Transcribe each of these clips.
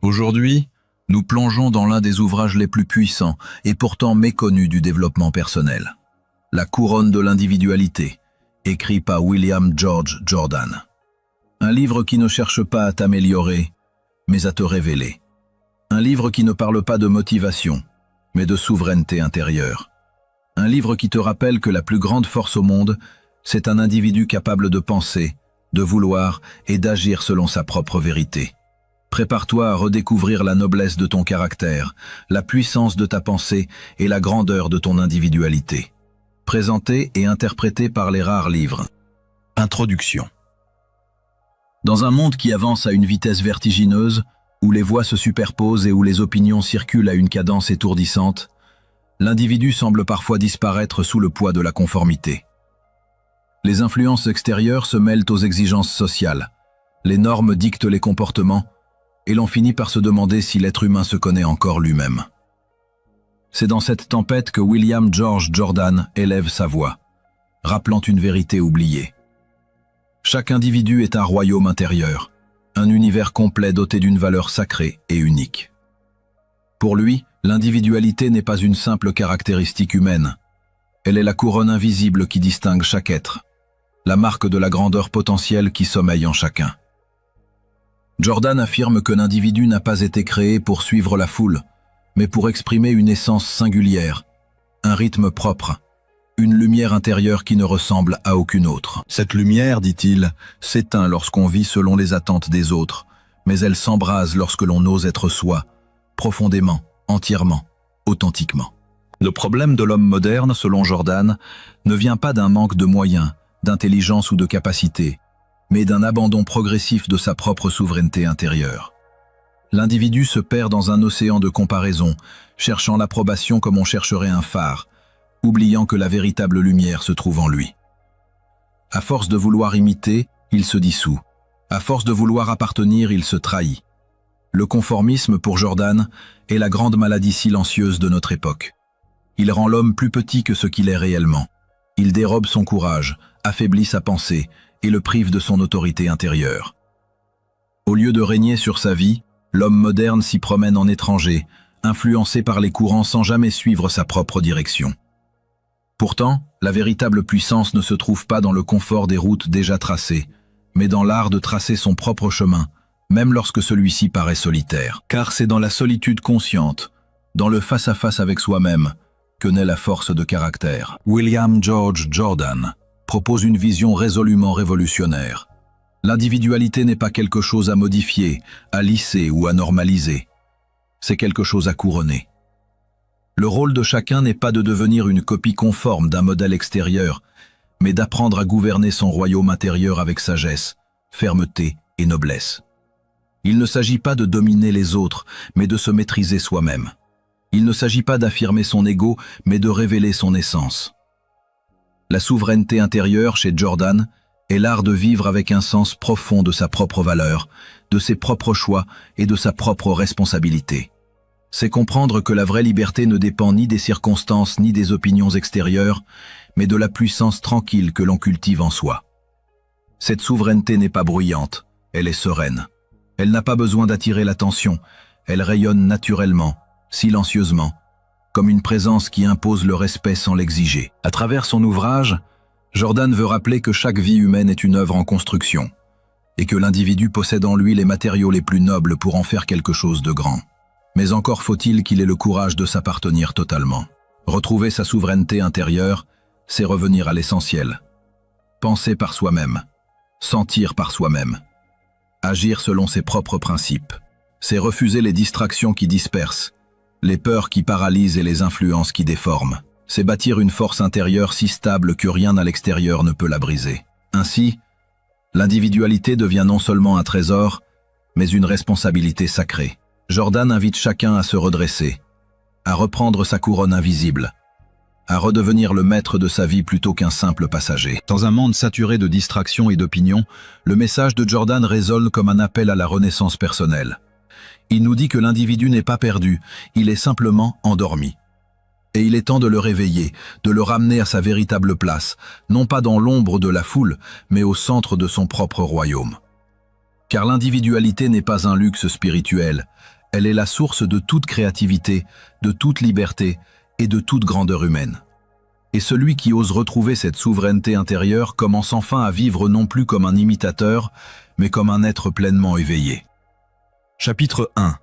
Aujourd'hui, nous plongeons dans l'un des ouvrages les plus puissants et pourtant méconnus du développement personnel. La couronne de l'individualité, écrit par William George Jordan. Un livre qui ne cherche pas à t'améliorer, mais à te révéler. Un livre qui ne parle pas de motivation, mais de souveraineté intérieure. Un livre qui te rappelle que la plus grande force au monde, c'est un individu capable de penser, de vouloir et d'agir selon sa propre vérité. Prépare-toi à redécouvrir la noblesse de ton caractère, la puissance de ta pensée et la grandeur de ton individualité. Présenté et interprété par les rares livres. Introduction. Dans un monde qui avance à une vitesse vertigineuse, où les voix se superposent et où les opinions circulent à une cadence étourdissante, l'individu semble parfois disparaître sous le poids de la conformité. Les influences extérieures se mêlent aux exigences sociales, les normes dictent les comportements, et l'on finit par se demander si l'être humain se connaît encore lui-même. C'est dans cette tempête que William George Jordan élève sa voix, rappelant une vérité oubliée. Chaque individu est un royaume intérieur, un univers complet doté d'une valeur sacrée et unique. Pour lui, l'individualité n'est pas une simple caractéristique humaine. Elle est la couronne invisible qui distingue chaque être, la marque de la grandeur potentielle qui sommeille en chacun. Jordan affirme que l'individu n'a pas été créé pour suivre la foule, mais pour exprimer une essence singulière, un rythme propre, une lumière intérieure qui ne ressemble à aucune autre. Cette lumière, dit-il, s'éteint lorsqu'on vit selon les attentes des autres, mais elle s'embrase lorsque l'on ose être soi, profondément, entièrement, authentiquement. Le problème de l'homme moderne, selon Jordan, ne vient pas d'un manque de moyens, d'intelligence ou de capacité, mais d'un abandon progressif de sa propre souveraineté intérieure. L'individu se perd dans un océan de comparaison, cherchant l'approbation comme on chercherait un phare, oubliant que la véritable lumière se trouve en lui. À force de vouloir imiter, il se dissout. À force de vouloir appartenir, il se trahit. Le conformisme, pour Jordan, est la grande maladie silencieuse de notre époque. Il rend l'homme plus petit que ce qu'il est réellement. Il dérobe son courage, affaiblit sa pensée et le prive de son autorité intérieure. Au lieu de régner sur sa vie, l'homme moderne s'y promène en étranger, influencé par les courants sans jamais suivre sa propre direction. Pourtant, la véritable puissance ne se trouve pas dans le confort des routes déjà tracées, mais dans l'art de tracer son propre chemin, même lorsque celui-ci paraît solitaire. Car c'est dans la solitude consciente, dans le face-à-face avec soi-même, que naît la force de caractère. William George Jordan propose une vision résolument révolutionnaire. L'individualité n'est pas quelque chose à modifier, à lisser ou à normaliser. C'est quelque chose à couronner. Le rôle de chacun n'est pas de devenir une copie conforme d'un modèle extérieur, mais d'apprendre à gouverner son royaume intérieur avec sagesse, fermeté et noblesse. Il ne s'agit pas de dominer les autres, mais de se maîtriser soi-même. Il ne s'agit pas d'affirmer son ego, mais de révéler son essence. La souveraineté intérieure, chez Jordan, est l'art de vivre avec un sens profond de sa propre valeur, de ses propres choix et de sa propre responsabilité. C'est comprendre que la vraie liberté ne dépend ni des circonstances ni des opinions extérieures, mais de la puissance tranquille que l'on cultive en soi. Cette souveraineté n'est pas bruyante, elle est sereine. Elle n'a pas besoin d'attirer l'attention, elle rayonne naturellement, silencieusement, comme une présence qui impose le respect sans l'exiger. À travers son ouvrage, Jordan veut rappeler que chaque vie humaine est une œuvre en construction, et que l'individu possède en lui les matériaux les plus nobles pour en faire quelque chose de grand. Mais encore faut-il qu'il ait le courage de s'appartenir totalement. Retrouver sa souveraineté intérieure, c'est revenir à l'essentiel. Penser par soi-même, sentir par soi-même, agir selon ses propres principes. C'est refuser les distractions qui dispersent, les peurs qui paralysent et les influences qui déforment. C'est bâtir une force intérieure si stable que rien à l'extérieur ne peut la briser. Ainsi, l'individualité devient non seulement un trésor, mais une responsabilité sacrée. Jordan invite chacun à se redresser, à reprendre sa couronne invisible, à redevenir le maître de sa vie plutôt qu'un simple passager. Dans un monde saturé de distractions et d'opinions, le message de Jordan résonne comme un appel à la renaissance personnelle. Il nous dit que l'individu n'est pas perdu, il est simplement endormi. Et il est temps de le réveiller, de le ramener à sa véritable place, non pas dans l'ombre de la foule, mais au centre de son propre royaume. Car l'individualité n'est pas un luxe spirituel, elle est la source de toute créativité, de toute liberté et de toute grandeur humaine. Et celui qui ose retrouver cette souveraineté intérieure commence enfin à vivre non plus comme un imitateur, mais comme un être pleinement éveillé. Chapitre 1.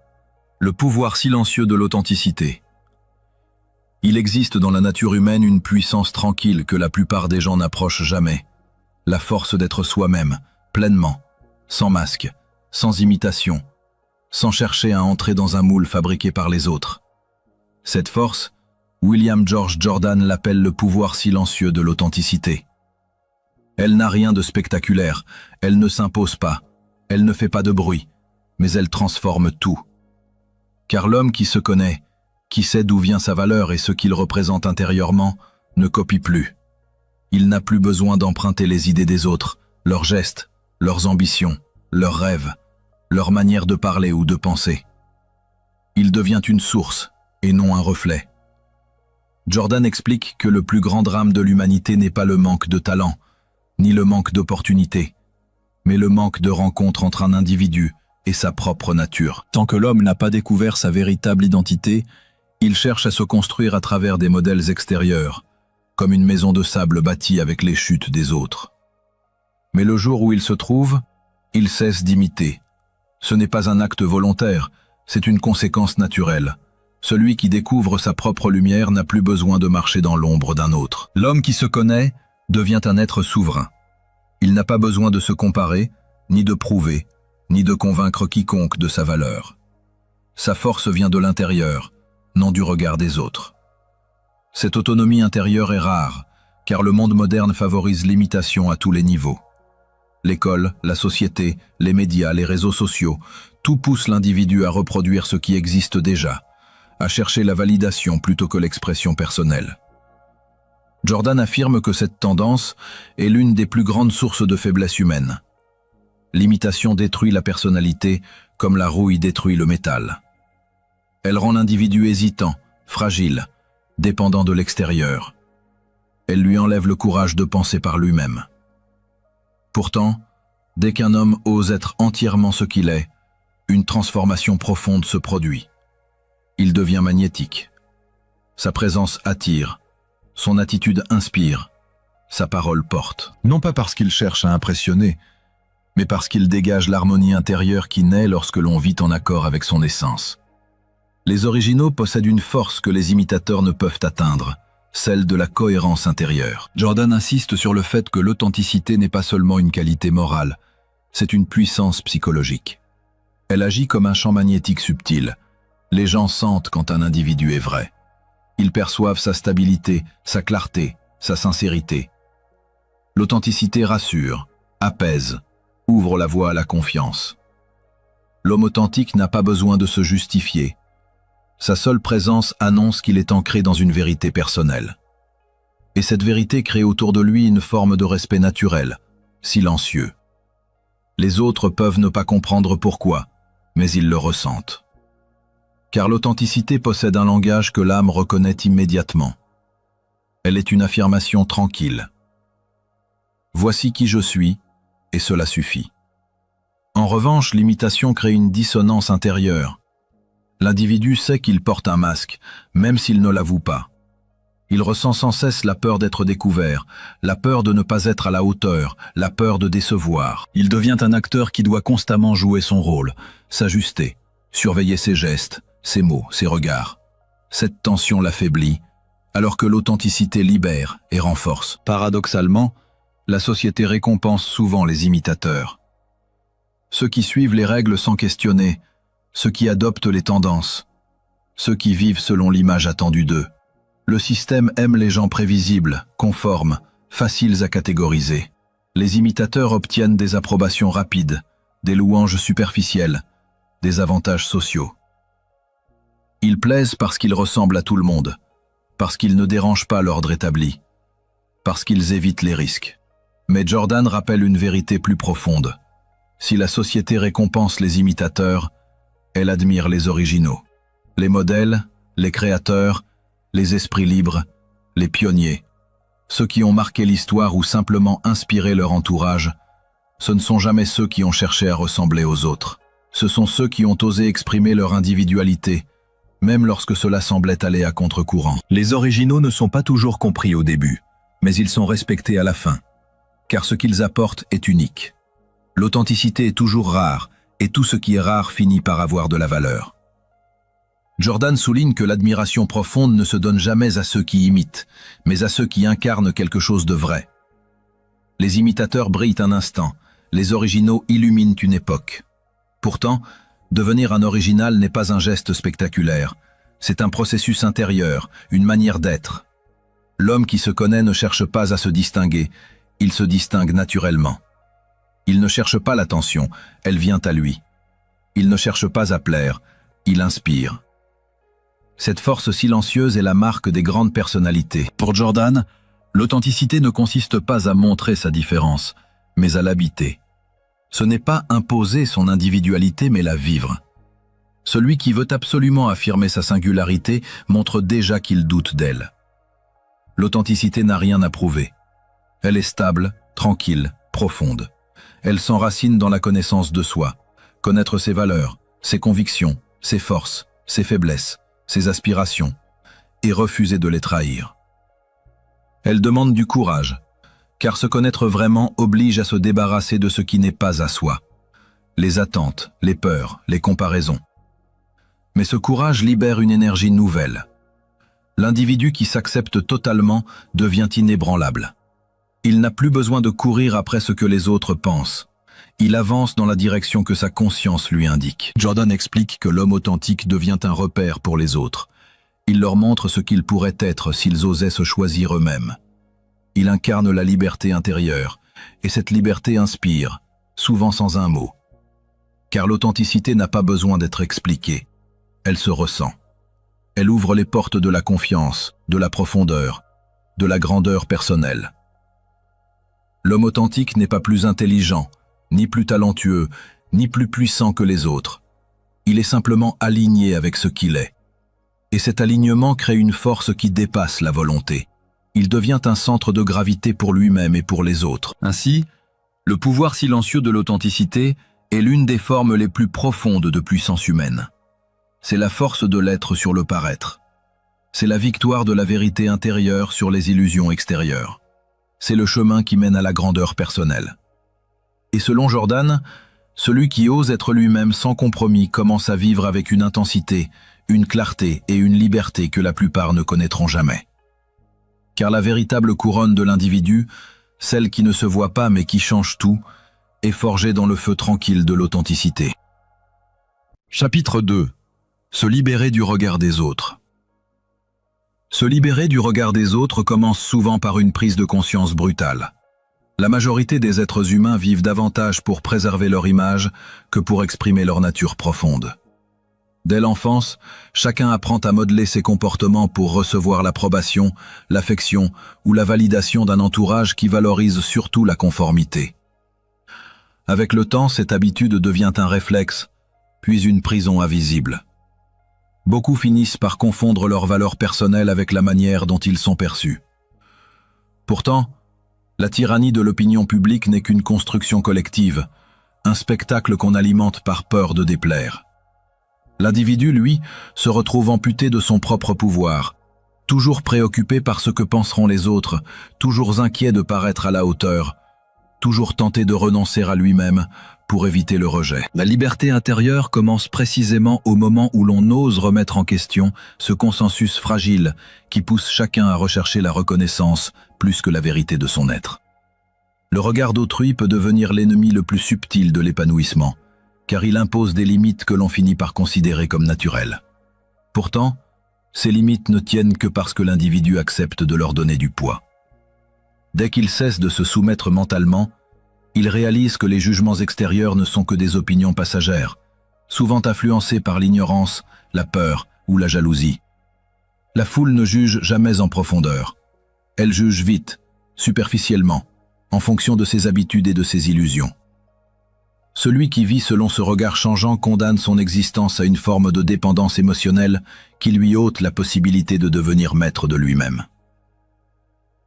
Le pouvoir silencieux de l'authenticité. Il existe dans la nature humaine une puissance tranquille que la plupart des gens n'approchent jamais. La force d'être soi-même, pleinement, sans masque, sans imitation, sans chercher à entrer dans un moule fabriqué par les autres. Cette force, William George Jordan l'appelle le pouvoir silencieux de l'authenticité. Elle n'a rien de spectaculaire, elle ne s'impose pas, elle ne fait pas de bruit, mais elle transforme tout. Car l'homme qui se connaît, qui sait d'où vient sa valeur et ce qu'il représente intérieurement, ne copie plus. Il n'a plus besoin d'emprunter les idées des autres, leurs gestes, leurs ambitions, leurs rêves, leur manière de parler ou de penser. Il devient une source et non un reflet. Jordan explique que le plus grand drame de l'humanité n'est pas le manque de talent, ni le manque d'opportunités, mais le manque de rencontre entre un individu et sa propre nature. Tant que l'homme n'a pas découvert sa véritable identité, il cherche à se construire à travers des modèles extérieurs, comme une maison de sable bâtie avec les chutes des autres. Mais le jour où il se trouve, il cesse d'imiter. Ce n'est pas un acte volontaire, c'est une conséquence naturelle. Celui qui découvre sa propre lumière n'a plus besoin de marcher dans l'ombre d'un autre. L'homme qui se connaît devient un être souverain. Il n'a pas besoin de se comparer, ni de prouver, ni de convaincre quiconque de sa valeur. Sa force vient de l'intérieur, non du regard des autres. Cette autonomie intérieure est rare, car le monde moderne favorise l'imitation à tous les niveaux. L'école, la société, les médias, les réseaux sociaux, tout pousse l'individu à reproduire ce qui existe déjà, à chercher la validation plutôt que l'expression personnelle. Jordan affirme que cette tendance est l'une des plus grandes sources de faiblesse humaine. L'imitation détruit la personnalité comme la rouille détruit le métal. Elle rend l'individu hésitant, fragile, dépendant de l'extérieur. Elle lui enlève le courage de penser par lui-même. Pourtant, dès qu'un homme ose être entièrement ce qu'il est, une transformation profonde se produit. Il devient magnétique. Sa présence attire, son attitude inspire, sa parole porte. Non pas parce qu'il cherche à impressionner, mais parce qu'il dégage l'harmonie intérieure qui naît lorsque l'on vit en accord avec son essence. Les originaux possèdent une force que les imitateurs ne peuvent atteindre, celle de la cohérence intérieure. Jordan insiste sur le fait que l'authenticité n'est pas seulement une qualité morale, c'est une puissance psychologique. Elle agit comme un champ magnétique subtil. Les gens sentent quand un individu est vrai. Ils perçoivent sa stabilité, sa clarté, sa sincérité. L'authenticité rassure, apaise, ouvre la voie à la confiance. L'homme authentique n'a pas besoin de se justifier. Sa seule présence annonce qu'il est ancré dans une vérité personnelle. Et cette vérité crée autour de lui une forme de respect naturel, silencieux. Les autres peuvent ne pas comprendre pourquoi, mais ils le ressentent. Car l'authenticité possède un langage que l'âme reconnaît immédiatement. Elle est une affirmation tranquille. Voici qui je suis, et cela suffit. En revanche, l'imitation crée une dissonance intérieure. L'individu sait qu'il porte un masque, même s'il ne l'avoue pas. Il ressent sans cesse la peur d'être découvert, la peur de ne pas être à la hauteur, la peur de décevoir. Il devient un acteur qui doit constamment jouer son rôle, s'ajuster, surveiller ses gestes, ses mots, ses regards. Cette tension l'affaiblit, alors que l'authenticité libère et renforce. Paradoxalement, la société récompense souvent les imitateurs. Ceux qui suivent les règles sans questionner, ceux qui adoptent les tendances, ceux qui vivent selon l'image attendue d'eux. Le système aime les gens prévisibles, conformes, faciles à catégoriser. Les imitateurs obtiennent des approbations rapides, des louanges superficielles, des avantages sociaux. Ils plaisent parce qu'ils ressemblent à tout le monde, parce qu'ils ne dérangent pas l'ordre établi, parce qu'ils évitent les risques. Mais Jordan rappelle une vérité plus profonde. Si la société récompense les imitateurs, elle admire les originaux. Les modèles, les créateurs, les esprits libres, les pionniers, ceux qui ont marqué l'histoire ou simplement inspiré leur entourage, Ce ne sont jamais ceux qui ont cherché à ressembler aux autres. Ce sont ceux qui ont osé exprimer leur individualité, même lorsque cela semblait aller à contre-courant. Les originaux ne sont pas toujours compris au début, mais ils sont respectés à la fin, car ce qu'ils apportent est unique. L'authenticité est toujours rare, et tout ce qui est rare finit par avoir de la valeur. Jordan souligne que l'admiration profonde ne se donne jamais à ceux qui imitent, mais à ceux qui incarnent quelque chose de vrai. Les imitateurs brillent un instant, les originaux illuminent une époque. Pourtant, devenir un original n'est pas un geste spectaculaire, c'est un processus intérieur, une manière d'être. L'homme qui se connaît ne cherche pas à se distinguer, il se distingue naturellement. Il ne cherche pas l'attention, elle vient à lui. Il ne cherche pas à plaire, il inspire. Cette force silencieuse est la marque des grandes personnalités. Pour Jordan, l'authenticité ne consiste pas à montrer sa différence, mais à l'habiter. Ce n'est pas imposer son individualité, mais la vivre. Celui qui veut absolument affirmer sa singularité montre déjà qu'il doute d'elle. L'authenticité n'a rien à prouver. Elle est stable, tranquille, profonde. Elle s'enracine dans la connaissance de soi, connaître ses valeurs, ses convictions, ses forces, ses faiblesses, ses aspirations, et refuser de les trahir. Elle demande du courage, car se connaître vraiment oblige à se débarrasser de ce qui n'est pas à soi. Les attentes, les peurs, les comparaisons. Mais ce courage libère une énergie nouvelle. L'individu qui s'accepte totalement devient inébranlable. Il n'a plus besoin de courir après ce que les autres pensent. Il avance dans la direction que sa conscience lui indique. Jordan explique que l'homme authentique devient un repère pour les autres. Il leur montre ce qu'ils pourraient être s'ils osaient se choisir eux-mêmes. Il incarne la liberté intérieure, et cette liberté inspire, souvent sans un mot. Car l'authenticité n'a pas besoin d'être expliquée. Elle se ressent. Elle ouvre les portes de la confiance, de la profondeur, de la grandeur personnelle. L'homme authentique n'est pas plus intelligent, ni plus talentueux, ni plus puissant que les autres. Il est simplement aligné avec ce qu'il est. Et cet alignement crée une force qui dépasse la volonté. Il devient un centre de gravité pour lui-même et pour les autres. Ainsi, le pouvoir silencieux de l'authenticité est l'une des formes les plus profondes de puissance humaine. C'est la force de l'être sur le paraître. C'est la victoire de la vérité intérieure sur les illusions extérieures. C'est le chemin qui mène à la grandeur personnelle. Et selon Jordan, celui qui ose être lui-même sans compromis commence à vivre avec une intensité, une clarté et une liberté que la plupart ne connaîtront jamais. Car la véritable couronne de l'individu, celle qui ne se voit pas mais qui change tout, est forgée dans le feu tranquille de l'authenticité. Chapitre 2. Se libérer du regard des autres. Se libérer du regard des autres commence souvent par une prise de conscience brutale. La majorité des êtres humains vivent davantage pour préserver leur image que pour exprimer leur nature profonde. Dès l'enfance, chacun apprend à modeler ses comportements pour recevoir l'approbation, l'affection ou la validation d'un entourage qui valorise surtout la conformité. Avec le temps, cette habitude devient un réflexe, puis une prison invisible. Beaucoup finissent par confondre leurs valeurs personnelles avec la manière dont ils sont perçus. Pourtant, la tyrannie de l'opinion publique n'est qu'une construction collective, un spectacle qu'on alimente par peur de déplaire. L'individu, lui, se retrouve amputé de son propre pouvoir, toujours préoccupé par ce que penseront les autres, toujours inquiet de paraître à la hauteur, toujours tenté de renoncer à lui-même pour éviter le rejet. La liberté intérieure commence précisément au moment où l'on ose remettre en question ce consensus fragile qui pousse chacun à rechercher la reconnaissance plus que la vérité de son être. Le regard d'autrui peut devenir l'ennemi le plus subtil de l'épanouissement, car il impose des limites que l'on finit par considérer comme naturelles. Pourtant, ces limites ne tiennent que parce que l'individu accepte de leur donner du poids. Dès qu'il cesse de se soumettre mentalement, il réalise que les jugements extérieurs ne sont que des opinions passagères, souvent influencées par l'ignorance, la peur ou la jalousie. La foule ne juge jamais en profondeur. Elle juge vite, superficiellement, en fonction de ses habitudes et de ses illusions. Celui qui vit selon ce regard changeant condamne son existence à une forme de dépendance émotionnelle qui lui ôte la possibilité de devenir maître de lui-même.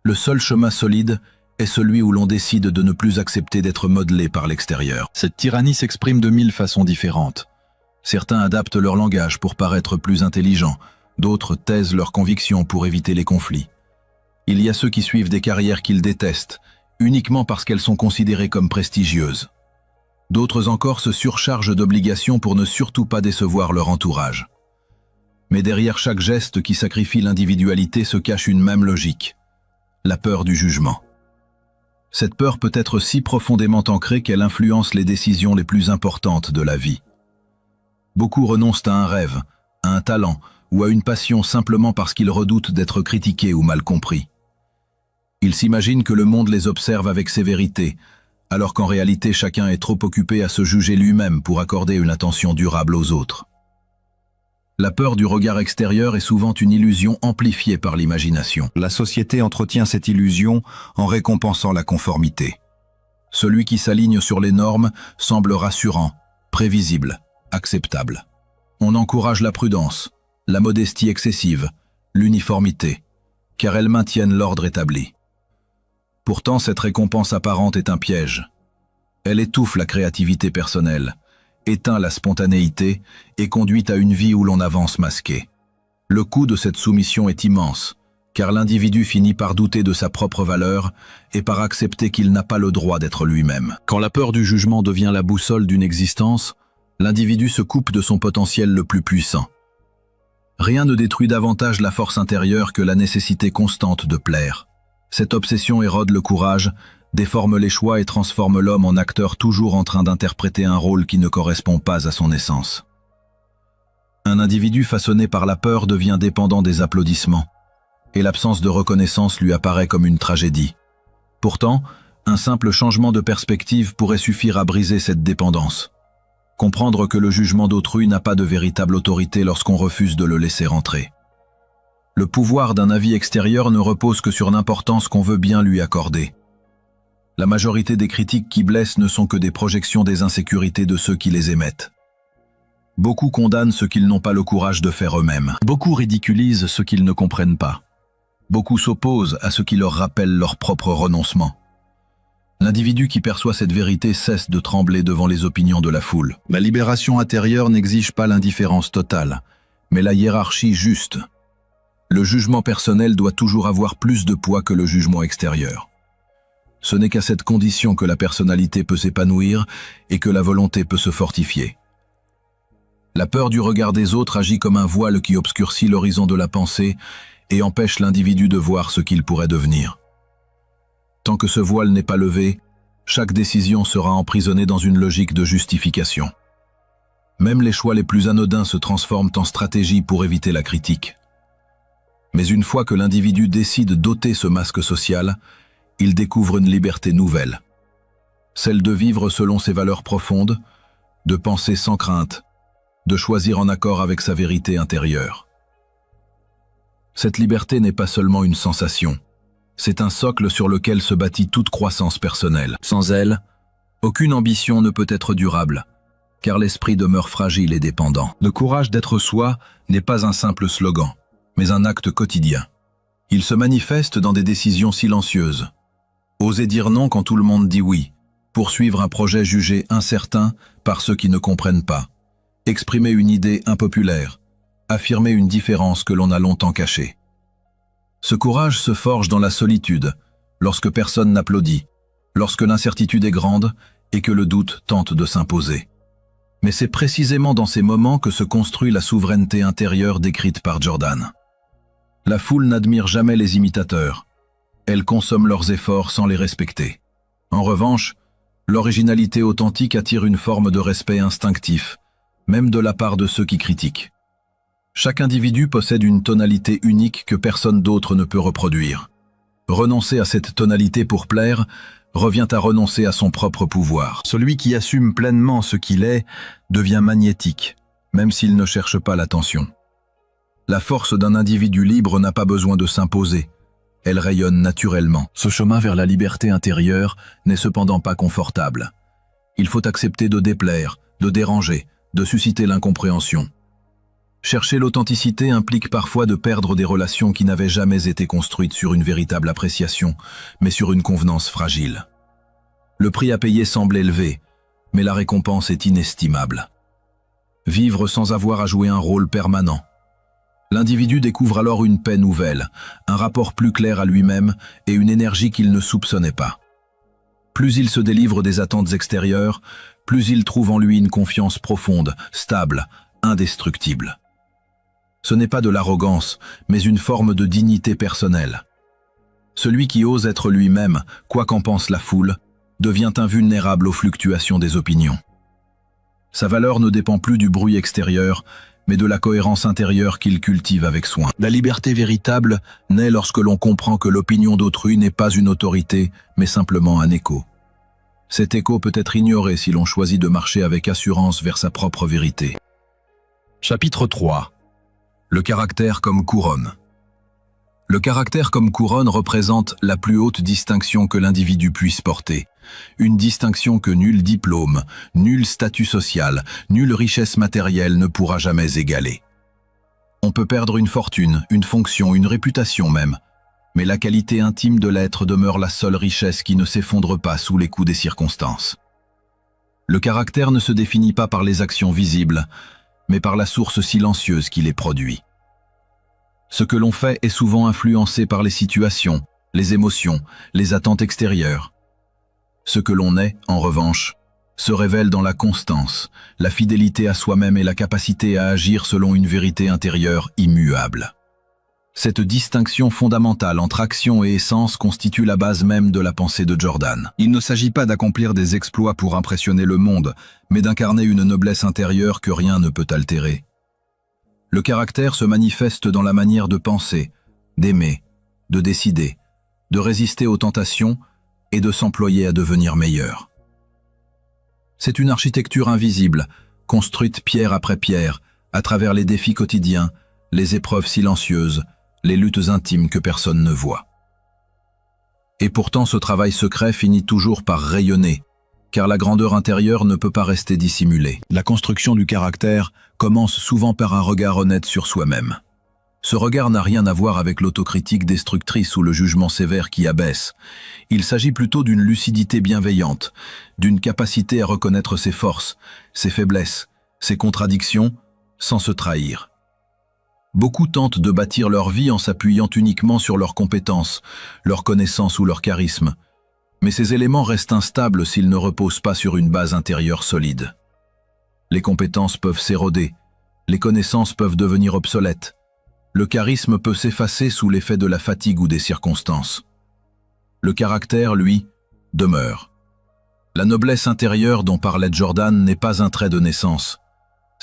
Le seul chemin solide est celui où l'on décide de ne plus accepter d'être modelé par l'extérieur. Cette tyrannie s'exprime de 1000 façons différentes. Certains adaptent leur langage pour paraître plus intelligents, d'autres taisent leurs convictions pour éviter les conflits. Il y a ceux qui suivent des carrières qu'ils détestent, uniquement parce qu'elles sont considérées comme prestigieuses. D'autres encore se surchargent d'obligations pour ne surtout pas décevoir leur entourage. Mais derrière chaque geste qui sacrifie l'individualité se cache une même logique, la peur du jugement. Cette peur peut être si profondément ancrée qu'elle influence les décisions les plus importantes de la vie. Beaucoup renoncent à un rêve, à un talent ou à une passion simplement parce qu'ils redoutent d'être critiqués ou mal compris. Ils s'imaginent que le monde les observe avec sévérité, alors qu'en réalité chacun est trop occupé à se juger lui-même pour accorder une attention durable aux autres. La peur du regard extérieur est souvent une illusion amplifiée par l'imagination. La société entretient cette illusion en récompensant la conformité. Celui qui s'aligne sur les normes semble rassurant, prévisible, acceptable. On encourage la prudence, la modestie excessive, l'uniformité, car elles maintiennent l'ordre établi. Pourtant, cette récompense apparente est un piège. Elle étouffe la créativité personnelle, éteint la spontanéité et conduit à une vie où l'on avance masqué. Le coût de cette soumission est immense, car l'individu finit par douter de sa propre valeur et par accepter qu'il n'a pas le droit d'être lui-même. Quand la peur du jugement devient la boussole d'une existence, l'individu se coupe de son potentiel le plus puissant. Rien ne détruit davantage la force intérieure que la nécessité constante de plaire. Cette obsession érode le courage, déforme les choix et transforme l'homme en acteur toujours en train d'interpréter un rôle qui ne correspond pas à son essence. Un individu façonné par la peur devient dépendant des applaudissements, et l'absence de reconnaissance lui apparaît comme une tragédie. Pourtant, un simple changement de perspective pourrait suffire à briser cette dépendance. Comprendre que le jugement d'autrui n'a pas de véritable autorité lorsqu'on refuse de le laisser entrer. Le pouvoir d'un avis extérieur ne repose que sur l'importance qu'on veut bien lui accorder. La majorité des critiques qui blessent ne sont que des projections des insécurités de ceux qui les émettent. Beaucoup condamnent ce qu'ils n'ont pas le courage de faire eux-mêmes. Beaucoup ridiculisent ce qu'ils ne comprennent pas. Beaucoup s'opposent à ce qui leur rappelle leur propre renoncement. L'individu qui perçoit cette vérité cesse de trembler devant les opinions de la foule. La libération intérieure n'exige pas l'indifférence totale, mais la hiérarchie juste. Le jugement personnel doit toujours avoir plus de poids que le jugement extérieur. Ce n'est qu'à cette condition que la personnalité peut s'épanouir et que la volonté peut se fortifier. La peur du regard des autres agit comme un voile qui obscurcit l'horizon de la pensée et empêche l'individu de voir ce qu'il pourrait devenir. Tant que ce voile n'est pas levé, chaque décision sera emprisonnée dans une logique de justification. Même les choix les plus anodins se transforment en stratégie pour éviter la critique. Mais une fois que l'individu décide d'ôter ce masque social, il découvre une liberté nouvelle. Celle de vivre selon ses valeurs profondes, de penser sans crainte, de choisir en accord avec sa vérité intérieure. Cette liberté n'est pas seulement une sensation, c'est un socle sur lequel se bâtit toute croissance personnelle. Sans elle, aucune ambition ne peut être durable, car l'esprit demeure fragile et dépendant. Le courage d'être soi n'est pas un simple slogan, mais un acte quotidien. Il se manifeste dans des décisions silencieuses. Oser dire non quand tout le monde dit oui, poursuivre un projet jugé incertain par ceux qui ne comprennent pas, exprimer une idée impopulaire, affirmer une différence que l'on a longtemps cachée. Ce courage se forge dans la solitude, lorsque personne n'applaudit, lorsque l'incertitude est grande et que le doute tente de s'imposer. Mais c'est précisément dans ces moments que se construit la souveraineté intérieure décrite par Jordan. La foule n'admire jamais les imitateurs. Elle consomme leurs efforts sans les respecter. En revanche, l'originalité authentique attire une forme de respect instinctif, même de la part de ceux qui critiquent. Chaque individu possède une tonalité unique que personne d'autre ne peut reproduire. Renoncer à cette tonalité pour plaire revient à renoncer à son propre pouvoir. Celui qui assume pleinement ce qu'il est devient magnétique, même s'il ne cherche pas l'attention. La force d'un individu libre n'a pas besoin de s'imposer. Elle rayonne naturellement. Ce chemin vers la liberté intérieure n'est cependant pas confortable. Il faut accepter de déplaire, de déranger, de susciter l'incompréhension. Chercher l'authenticité implique parfois de perdre des relations qui n'avaient jamais été construites sur une véritable appréciation, mais sur une convenance fragile. Le prix à payer semble élevé, mais la récompense est inestimable. Vivre sans avoir à jouer un rôle permanent. L'individu découvre alors une paix nouvelle, un rapport plus clair à lui-même et une énergie qu'il ne soupçonnait pas. Plus il se délivre des attentes extérieures, plus il trouve en lui une confiance profonde, stable, indestructible. Ce n'est pas de l'arrogance, mais une forme de dignité personnelle. Celui qui ose être lui-même, quoi qu'en pense la foule, devient invulnérable aux fluctuations des opinions. Sa valeur ne dépend plus du bruit extérieur, mais de la cohérence intérieure qu'il cultive avec soin. La liberté véritable naît lorsque l'on comprend que l'opinion d'autrui n'est pas une autorité, mais simplement un écho. Cet écho peut être ignoré si l'on choisit de marcher avec assurance vers sa propre vérité. Chapitre 3. Le caractère comme couronne. Le caractère comme couronne représente la plus haute distinction que l'individu puisse porter. Une distinction que nul diplôme, nul statut social, nulle richesse matérielle ne pourra jamais égaler. On peut perdre une fortune, une fonction, une réputation même, mais la qualité intime de l'être demeure la seule richesse qui ne s'effondre pas sous les coups des circonstances. Le caractère ne se définit pas par les actions visibles, mais par la source silencieuse qui les produit. Ce que l'on fait est souvent influencé par les situations, les émotions, les attentes extérieures. Ce que l'on est, en revanche, se révèle dans la constance, la fidélité à soi-même et la capacité à agir selon une vérité intérieure immuable. Cette distinction fondamentale entre action et essence constitue la base même de la pensée de Jordan. Il ne s'agit pas d'accomplir des exploits pour impressionner le monde, mais d'incarner une noblesse intérieure que rien ne peut altérer. Le caractère se manifeste dans la manière de penser, d'aimer, de décider, de résister aux tentations et de s'employer à devenir meilleur. C'est une architecture invisible, construite pierre après pierre, à travers les défis quotidiens, les épreuves silencieuses, les luttes intimes que personne ne voit. Et pourtant ce travail secret finit toujours par rayonner, car la grandeur intérieure ne peut pas rester dissimulée. La construction du caractère commence souvent par un regard honnête sur soi-même. Ce regard n'a rien à voir avec l'autocritique destructrice ou le jugement sévère qui abaisse. Il s'agit plutôt d'une lucidité bienveillante, d'une capacité à reconnaître ses forces, ses faiblesses, ses contradictions, sans se trahir. Beaucoup tentent de bâtir leur vie en s'appuyant uniquement sur leurs compétences, leurs connaissances ou leur charisme. Mais ces éléments restent instables s'ils ne reposent pas sur une base intérieure solide. Les compétences peuvent s'éroder, les connaissances peuvent devenir obsolètes, le charisme peut s'effacer sous l'effet de la fatigue ou des circonstances. Le caractère, lui, demeure. La noblesse intérieure dont parlait Jordan n'est pas un trait de naissance,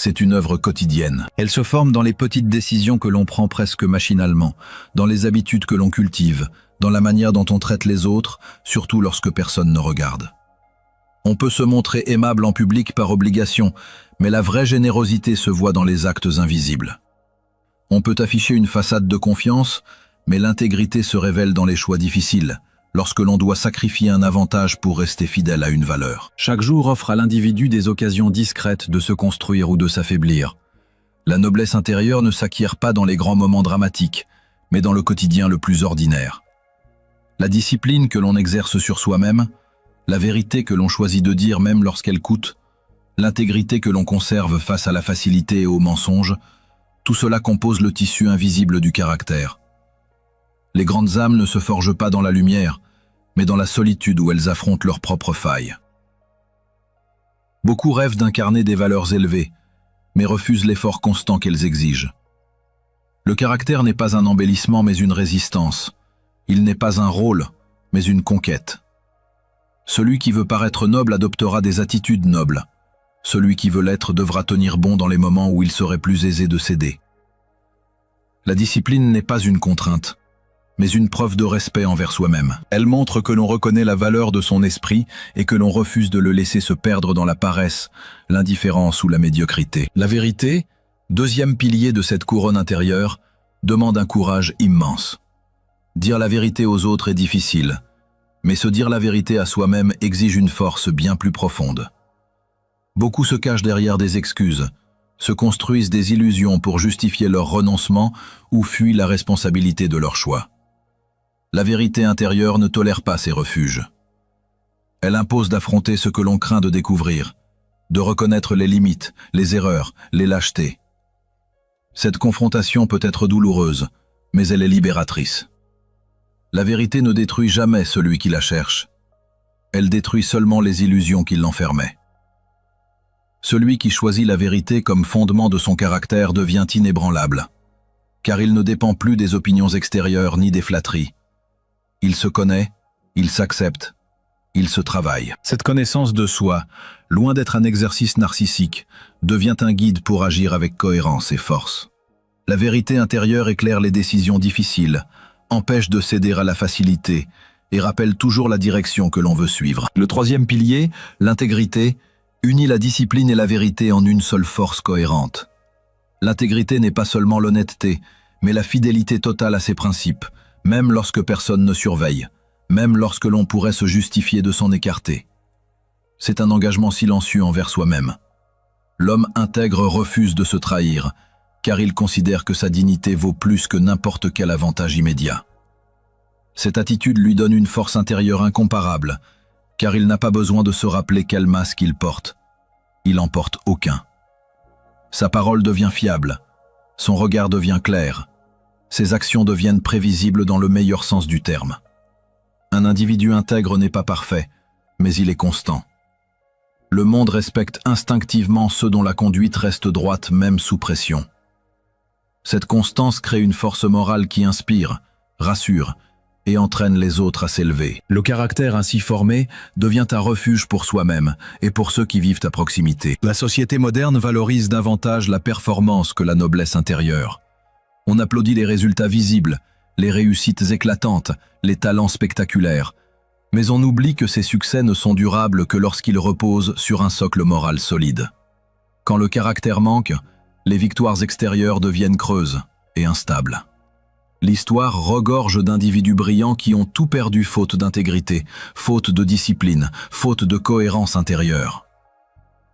c'est une œuvre quotidienne. Elle se forme dans les petites décisions que l'on prend presque machinalement, dans les habitudes que l'on cultive, dans la manière dont on traite les autres, surtout lorsque personne ne regarde. On peut se montrer aimable en public par obligation, mais la vraie générosité se voit dans les actes invisibles. On peut afficher une façade de confiance, mais l'intégrité se révèle dans les choix difficiles, lorsque l'on doit sacrifier un avantage pour rester fidèle à une valeur. Chaque jour offre à l'individu des occasions discrètes de se construire ou de s'affaiblir. La noblesse intérieure ne s'acquiert pas dans les grands moments dramatiques, mais dans le quotidien le plus ordinaire. La discipline que l'on exerce sur soi-même, la vérité que l'on choisit de dire même lorsqu'elle coûte, l'intégrité que l'on conserve face à la facilité et au mensonge, tout cela compose le tissu invisible du caractère. Les grandes âmes ne se forgent pas dans la lumière, mais dans la solitude où elles affrontent leurs propres failles. Beaucoup rêvent d'incarner des valeurs élevées, mais refusent l'effort constant qu'elles exigent. Le caractère n'est pas un embellissement mais une résistance. Il n'est pas un rôle, mais une conquête. Celui qui veut paraître noble adoptera des attitudes nobles. Celui qui veut l'être devra tenir bon dans les moments où il serait plus aisé de céder. La discipline n'est pas une contrainte, mais une preuve de respect envers soi-même. Elle montre que l'on reconnaît la valeur de son esprit et que l'on refuse de le laisser se perdre dans la paresse, l'indifférence ou la médiocrité. La vérité, deuxième pilier de cette couronne intérieure, demande un courage immense. Dire la vérité aux autres est difficile, mais se dire la vérité à soi-même exige une force bien plus profonde. Beaucoup se cachent derrière des excuses, se construisent des illusions pour justifier leur renoncement ou fuient la responsabilité de leur choix. La vérité intérieure ne tolère pas ces refuges. Elle impose d'affronter ce que l'on craint de découvrir, de reconnaître les limites, les erreurs, les lâchetés. Cette confrontation peut être douloureuse, mais elle est libératrice. La vérité ne détruit jamais celui qui la cherche. Elle détruit seulement les illusions qui l'enfermaient. Celui qui choisit la vérité comme fondement de son caractère devient inébranlable, car il ne dépend plus des opinions extérieures ni des flatteries. Il se connaît, il s'accepte, il se travaille. Cette connaissance de soi, loin d'être un exercice narcissique, devient un guide pour agir avec cohérence et force. La vérité intérieure éclaire les décisions difficiles, empêche de céder à la facilité et rappelle toujours la direction que l'on veut suivre. Le troisième pilier, l'intégrité, unit la discipline et la vérité en une seule force cohérente. L'intégrité n'est pas seulement l'honnêteté, mais la fidélité totale à ses principes, même lorsque personne ne surveille, même lorsque l'on pourrait se justifier de s'en écarter. C'est un engagement silencieux envers soi-même. L'homme intègre refuse de se trahir, car il considère que sa dignité vaut plus que n'importe quel avantage immédiat. Cette attitude lui donne une force intérieure incomparable, car il n'a pas besoin de se rappeler quel masque il porte. Il en porte aucun. Sa parole devient fiable, son regard devient clair, ses actions deviennent prévisibles dans le meilleur sens du terme. Un individu intègre n'est pas parfait, mais il est constant. Le monde respecte instinctivement ceux dont la conduite reste droite même sous pression. Cette constance crée une force morale qui inspire, rassure et entraîne les autres à s'élever. Le caractère ainsi formé devient un refuge pour soi-même et pour ceux qui vivent à proximité. La société moderne valorise davantage la performance que la noblesse intérieure. On applaudit les résultats visibles, les réussites éclatantes, les talents spectaculaires. Mais on oublie que ces succès ne sont durables que lorsqu'ils reposent sur un socle moral solide. Quand le caractère manque, les victoires extérieures deviennent creuses et instables. L'histoire regorge d'individus brillants qui ont tout perdu faute d'intégrité, faute de discipline, faute de cohérence intérieure.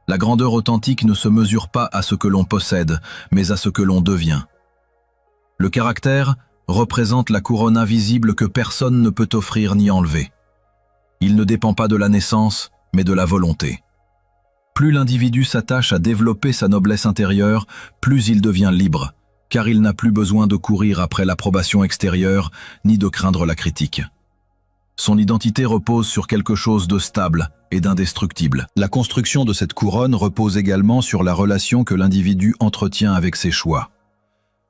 La grandeur authentique ne se mesure pas à ce que l'on possède, mais à ce que l'on devient. Le caractère représente la couronne invisible que personne ne peut offrir ni enlever. Il ne dépend pas de la naissance, mais de la volonté. Plus l'individu s'attache à développer sa noblesse intérieure, plus il devient libre, car il n'a plus besoin de courir après l'approbation extérieure, ni de craindre la critique. Son identité repose sur quelque chose de stable et d'indestructible. La construction de cette couronne repose également sur la relation que l'individu entretient avec ses choix.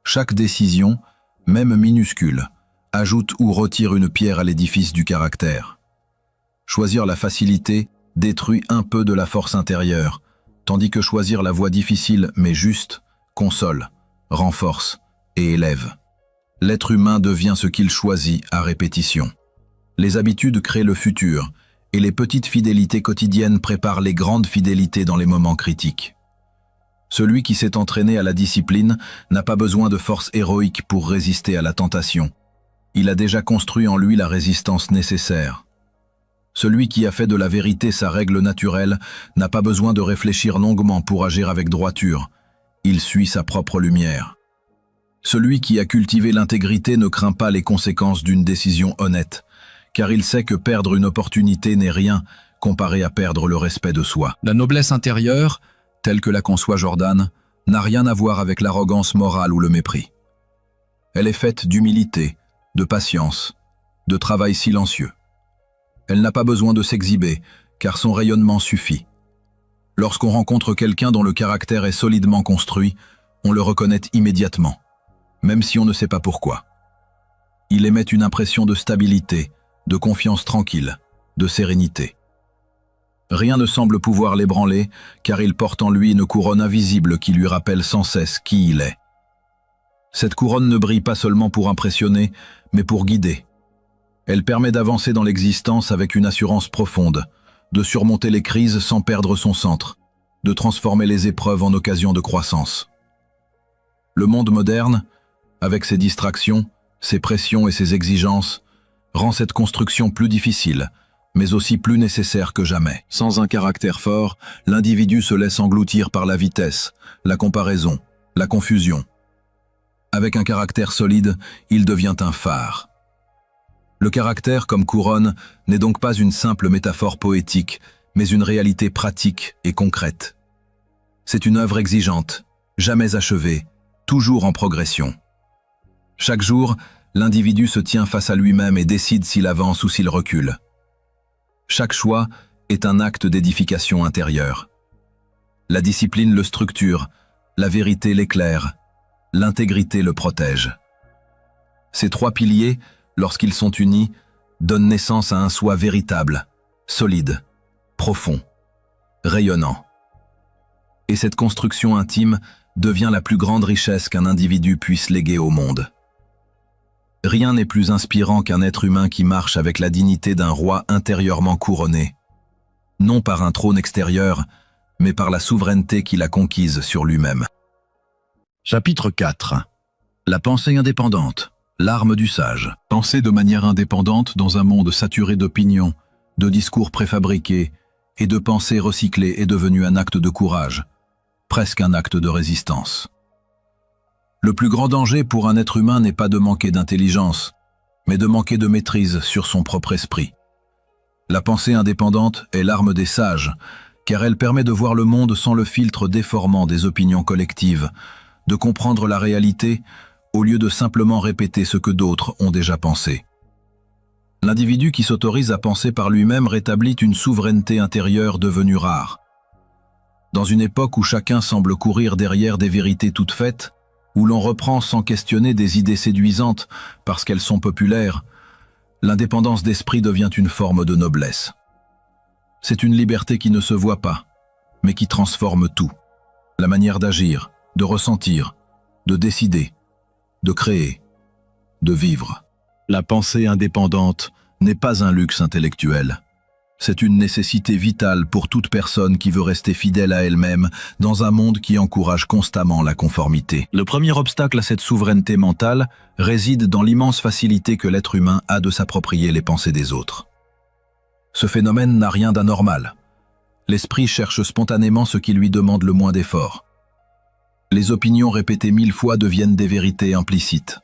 Chaque décision, même minuscule, ajoute ou retire une pierre à l'édifice du caractère. Choisir la facilité détruit un peu de la force intérieure, tandis que choisir la voie difficile mais juste console, renforce et élève. L'être humain devient ce qu'il choisit à répétition. Les habitudes créent le futur, et les petites fidélités quotidiennes préparent les grandes fidélités dans les moments critiques. Celui qui s'est entraîné à la discipline n'a pas besoin de force héroïque pour résister à la tentation. Il a déjà construit en lui la résistance nécessaire. Celui qui a fait de la vérité sa règle naturelle n'a pas besoin de réfléchir longuement pour agir avec droiture. Il suit sa propre lumière. Celui qui a cultivé l'intégrité ne craint pas les conséquences d'une décision honnête, car il sait que perdre une opportunité n'est rien comparé à perdre le respect de soi. La noblesse intérieure, telle que la conçoit Jordan, n'a rien à voir avec l'arrogance morale ou le mépris. Elle est faite d'humilité, de patience, de travail silencieux. Elle n'a pas besoin de s'exhiber, car son rayonnement suffit. Lorsqu'on rencontre quelqu'un dont le caractère est solidement construit, on le reconnaît immédiatement, même si on ne sait pas pourquoi. Il émet une impression de stabilité, de confiance tranquille, de sérénité. Rien ne semble pouvoir l'ébranler, car il porte en lui une couronne invisible qui lui rappelle sans cesse qui il est. Cette couronne ne brille pas seulement pour impressionner, mais pour guider. Elle permet d'avancer dans l'existence avec une assurance profonde, de surmonter les crises sans perdre son centre, de transformer les épreuves en occasion de croissance. Le monde moderne, avec ses distractions, ses pressions et ses exigences, rend cette construction plus difficile, mais aussi plus nécessaire que jamais. Sans un caractère fort, l'individu se laisse engloutir par la vitesse, la comparaison, la confusion. Avec un caractère solide, il devient un phare. Le caractère, comme couronne, n'est donc pas une simple métaphore poétique, mais une réalité pratique et concrète. C'est une œuvre exigeante, jamais achevée, toujours en progression. Chaque jour, l'individu se tient face à lui-même et décide s'il avance ou s'il recule. Chaque choix est un acte d'édification intérieure. La discipline le structure, la vérité l'éclaire, l'intégrité le protège. Ces trois piliers, lorsqu'ils sont unis, donnent naissance à un soi véritable, solide, profond, rayonnant. Et cette construction intime devient la plus grande richesse qu'un individu puisse léguer au monde. Rien n'est plus inspirant qu'un être humain qui marche avec la dignité d'un roi intérieurement couronné, non par un trône extérieur, mais par la souveraineté qu'il a conquise sur lui-même. Chapitre 4. La pensée indépendante, l'arme du sage. Penser de manière indépendante dans un monde saturé d'opinions, de discours préfabriqués et de pensées recyclées est devenu un acte de courage, presque un acte de résistance. Le plus grand danger pour un être humain n'est pas de manquer d'intelligence, mais de manquer de maîtrise sur son propre esprit. La pensée indépendante est l'arme des sages, car elle permet de voir le monde sans le filtre déformant des opinions collectives, de comprendre la réalité au lieu de simplement répéter ce que d'autres ont déjà pensé. L'individu qui s'autorise à penser par lui-même rétablit une souveraineté intérieure devenue rare. Dans une époque où chacun semble courir derrière des vérités toutes faites, où l'on reprend sans questionner des idées séduisantes parce qu'elles sont populaires, l'indépendance d'esprit devient une forme de noblesse. C'est une liberté qui ne se voit pas, mais qui transforme tout. La manière d'agir, de ressentir, de décider, de créer, de vivre. La pensée indépendante n'est pas un luxe intellectuel. C'est une nécessité vitale pour toute personne qui veut rester fidèle à elle-même dans un monde qui encourage constamment la conformité. Le premier obstacle à cette souveraineté mentale réside dans l'immense facilité que l'être humain a de s'approprier les pensées des autres. Ce phénomène n'a rien d'anormal. L'esprit cherche spontanément ce qui lui demande le moins d'efforts. Les opinions répétées 1000 fois deviennent des vérités implicites.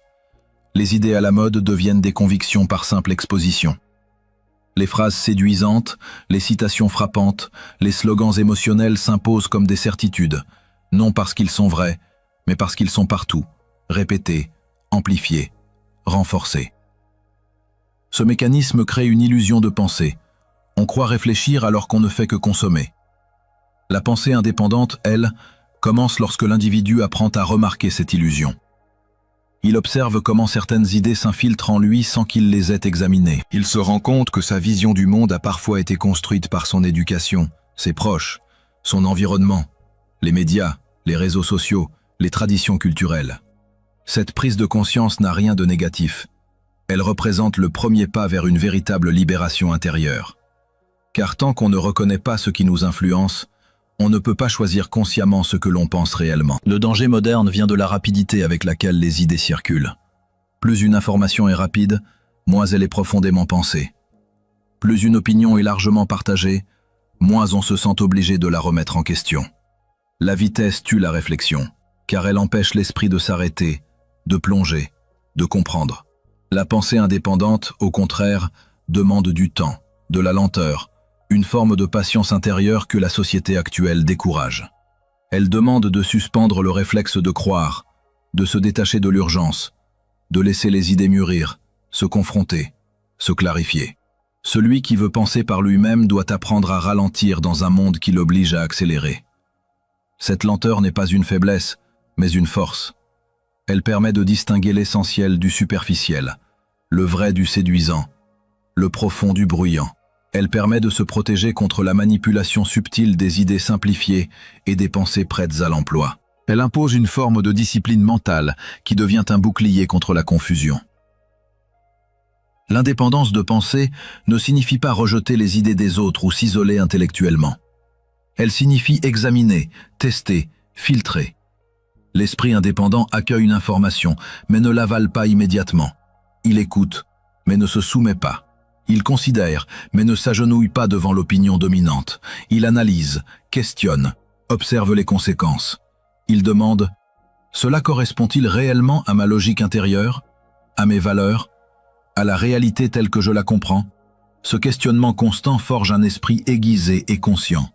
Les idées à la mode deviennent des convictions par simple exposition. Les phrases séduisantes, les citations frappantes, les slogans émotionnels s'imposent comme des certitudes, non parce qu'ils sont vrais, mais parce qu'ils sont partout, répétés, amplifiés, renforcés. Ce mécanisme crée une illusion de pensée. On croit réfléchir alors qu'on ne fait que consommer. La pensée indépendante, elle, commence lorsque l'individu apprend à remarquer cette illusion. Il observe comment certaines idées s'infiltrent en lui sans qu'il les ait examinées. Il se rend compte que sa vision du monde a parfois été construite par son éducation, ses proches, son environnement, les médias, les réseaux sociaux, les traditions culturelles. Cette prise de conscience n'a rien de négatif. Elle représente le premier pas vers une véritable libération intérieure. Car tant qu'on ne reconnaît pas ce qui nous influence, on ne peut pas choisir consciemment ce que l'on pense réellement. Le danger moderne vient de la rapidité avec laquelle les idées circulent. Plus une information est rapide, moins elle est profondément pensée. Plus une opinion est largement partagée, moins on se sent obligé de la remettre en question. La vitesse tue la réflexion, car elle empêche l'esprit de s'arrêter, de plonger, de comprendre. La pensée indépendante, au contraire, demande du temps, de la lenteur, une forme de patience intérieure que la société actuelle décourage. Elle demande de suspendre le réflexe de croire, de se détacher de l'urgence, de laisser les idées mûrir, se confronter, se clarifier. Celui qui veut penser par lui-même doit apprendre à ralentir dans un monde qui l'oblige à accélérer. Cette lenteur n'est pas une faiblesse, mais une force. Elle permet de distinguer l'essentiel du superficiel, le vrai du séduisant, le profond du bruyant. Elle permet de se protéger contre la manipulation subtile des idées simplifiées et des pensées prêtes à l'emploi. Elle impose une forme de discipline mentale qui devient un bouclier contre la confusion. L'indépendance de pensée ne signifie pas rejeter les idées des autres ou s'isoler intellectuellement. Elle signifie examiner, tester, filtrer. L'esprit indépendant accueille une information, mais ne l'avale pas immédiatement. Il écoute, mais ne se soumet pas. Il considère, mais ne s'agenouille pas devant l'opinion dominante. Il analyse, questionne, observe les conséquences. Il demande « Cela correspond-il réellement à ma logique intérieure, à mes valeurs, à la réalité telle que je la comprends ?» Ce questionnement constant forge un esprit aiguisé et conscient.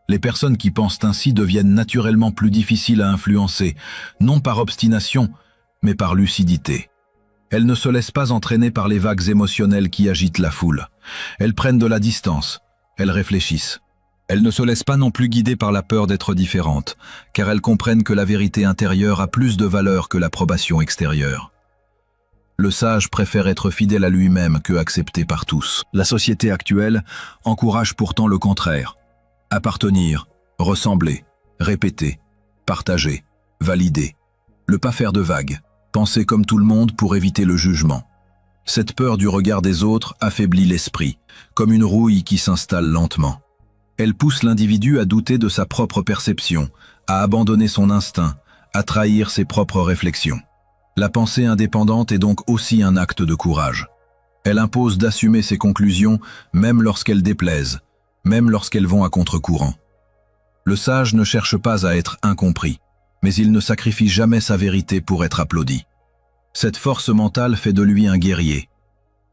Les personnes qui pensent ainsi deviennent naturellement plus difficiles à influencer, non par obstination, mais par lucidité. Elles ne se laissent pas entraîner par les vagues émotionnelles qui agitent la foule. Elles prennent de la distance, elles réfléchissent. Elles ne se laissent pas non plus guider par la peur d'être différentes, car elles comprennent que la vérité intérieure a plus de valeur que l'approbation extérieure. Le sage préfère être fidèle à lui-même que accepté par tous. La société actuelle encourage pourtant le contraire. Appartenir, ressembler, répéter, partager, valider. Ne pas faire de vagues. Penser comme tout le monde pour éviter le jugement. Cette peur du regard des autres affaiblit l'esprit, comme une rouille qui s'installe lentement. Elle pousse l'individu à douter de sa propre perception, à abandonner son instinct, à trahir ses propres réflexions. La pensée indépendante est donc aussi un acte de courage. Elle impose d'assumer ses conclusions, même lorsqu'elles déplaisent, même lorsqu'elles vont à contre-courant. Le sage ne cherche pas à être incompris, mais il ne sacrifie jamais sa vérité pour être applaudi. Cette force mentale fait de lui un guerrier.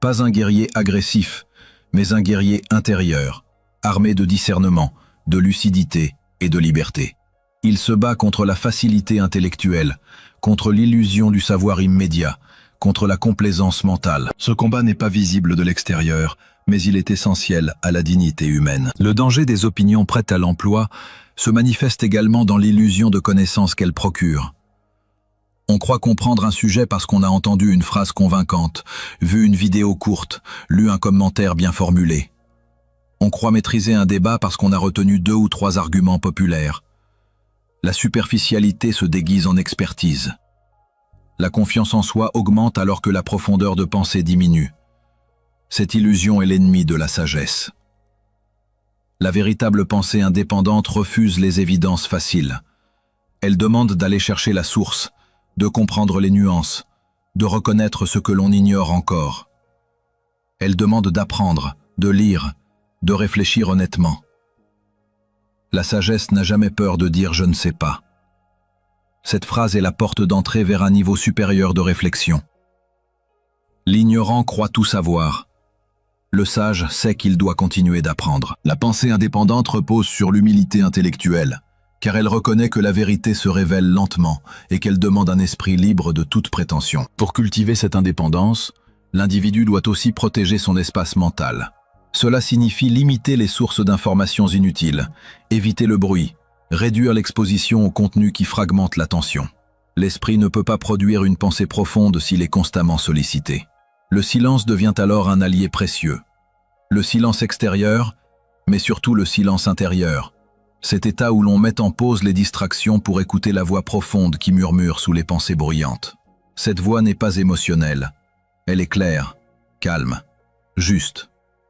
Pas un guerrier agressif, mais un guerrier intérieur, armé de discernement, de lucidité et de liberté. Il se bat contre la facilité intellectuelle, contre l'illusion du savoir immédiat, contre la complaisance mentale. Ce combat n'est pas visible de l'extérieur, mais il est essentiel à la dignité humaine. Le danger des opinions prêtes à l'emploi se manifeste également dans l'illusion de connaissance qu'elles procurent. On croit comprendre un sujet parce qu'on a entendu une phrase convaincante, vu une vidéo courte, lu un commentaire bien formulé. On croit maîtriser un débat parce qu'on a retenu 2 ou 3 arguments populaires. La superficialité se déguise en expertise. La confiance en soi augmente alors que la profondeur de pensée diminue. Cette illusion est l'ennemi de la sagesse. La véritable pensée indépendante refuse les évidences faciles. Elle demande d'aller chercher la source, de comprendre les nuances, de reconnaître ce que l'on ignore encore. Elle demande d'apprendre, de lire, de réfléchir honnêtement. La sagesse n'a jamais peur de dire « je ne sais pas ». Cette phrase est la porte d'entrée vers un niveau supérieur de réflexion. L'ignorant croit tout savoir. Le sage sait qu'il doit continuer d'apprendre. La pensée indépendante repose sur l'humilité intellectuelle, car elle reconnaît que la vérité se révèle lentement et qu'elle demande un esprit libre de toute prétention. Pour cultiver cette indépendance, l'individu doit aussi protéger son espace mental. Cela signifie limiter les sources d'informations inutiles, éviter le bruit, réduire l'exposition aux contenus qui fragmentent l'attention. L'esprit ne peut pas produire une pensée profonde s'il est constamment sollicité. Le silence devient alors un allié précieux. Le silence extérieur, mais surtout le silence intérieur. Cet état où l'on met en pause les distractions pour écouter la voix profonde qui murmure sous les pensées bruyantes. Cette voix n'est pas émotionnelle. Elle est claire, calme, juste.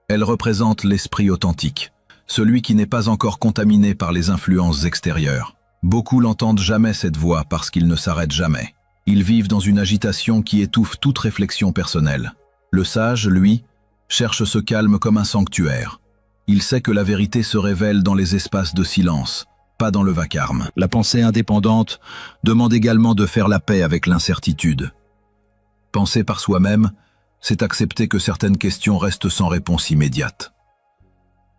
Elle représente l'esprit authentique, celui qui n'est pas encore contaminé par les influences extérieures. Beaucoup n'entendent jamais cette voix parce qu'ils ne s'arrêtent jamais. Ils vivent dans une agitation qui étouffe toute réflexion personnelle. Le sage, lui, cherche ce calme comme un sanctuaire. Il sait que la vérité se révèle dans les espaces de silence, pas dans le vacarme. La pensée indépendante demande également de faire la paix avec l'incertitude. Penser par soi-même, c'est accepter que certaines questions restent sans réponse immédiate.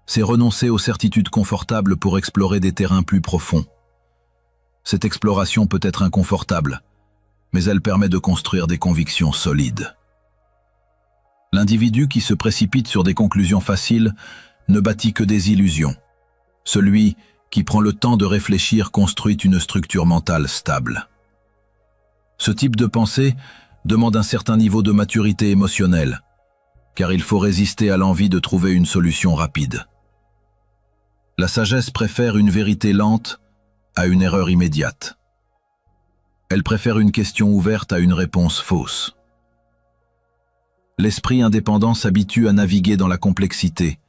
C'est renoncer aux certitudes confortables pour explorer des terrains plus profonds. Cette exploration peut être inconfortable, mais elle permet de construire des convictions solides. L'individu qui se précipite sur des conclusions faciles ne bâtit que des illusions. Celui qui prend le temps de réfléchir construit une structure mentale stable. Ce type de pensée demande un certain niveau de maturité émotionnelle, car il faut résister à l'envie de trouver une solution rapide. La sagesse préfère une vérité lente à une erreur immédiate. Elle préfère une question ouverte à une réponse fausse. L'esprit indépendant s'habitue à naviguer dans la complexité,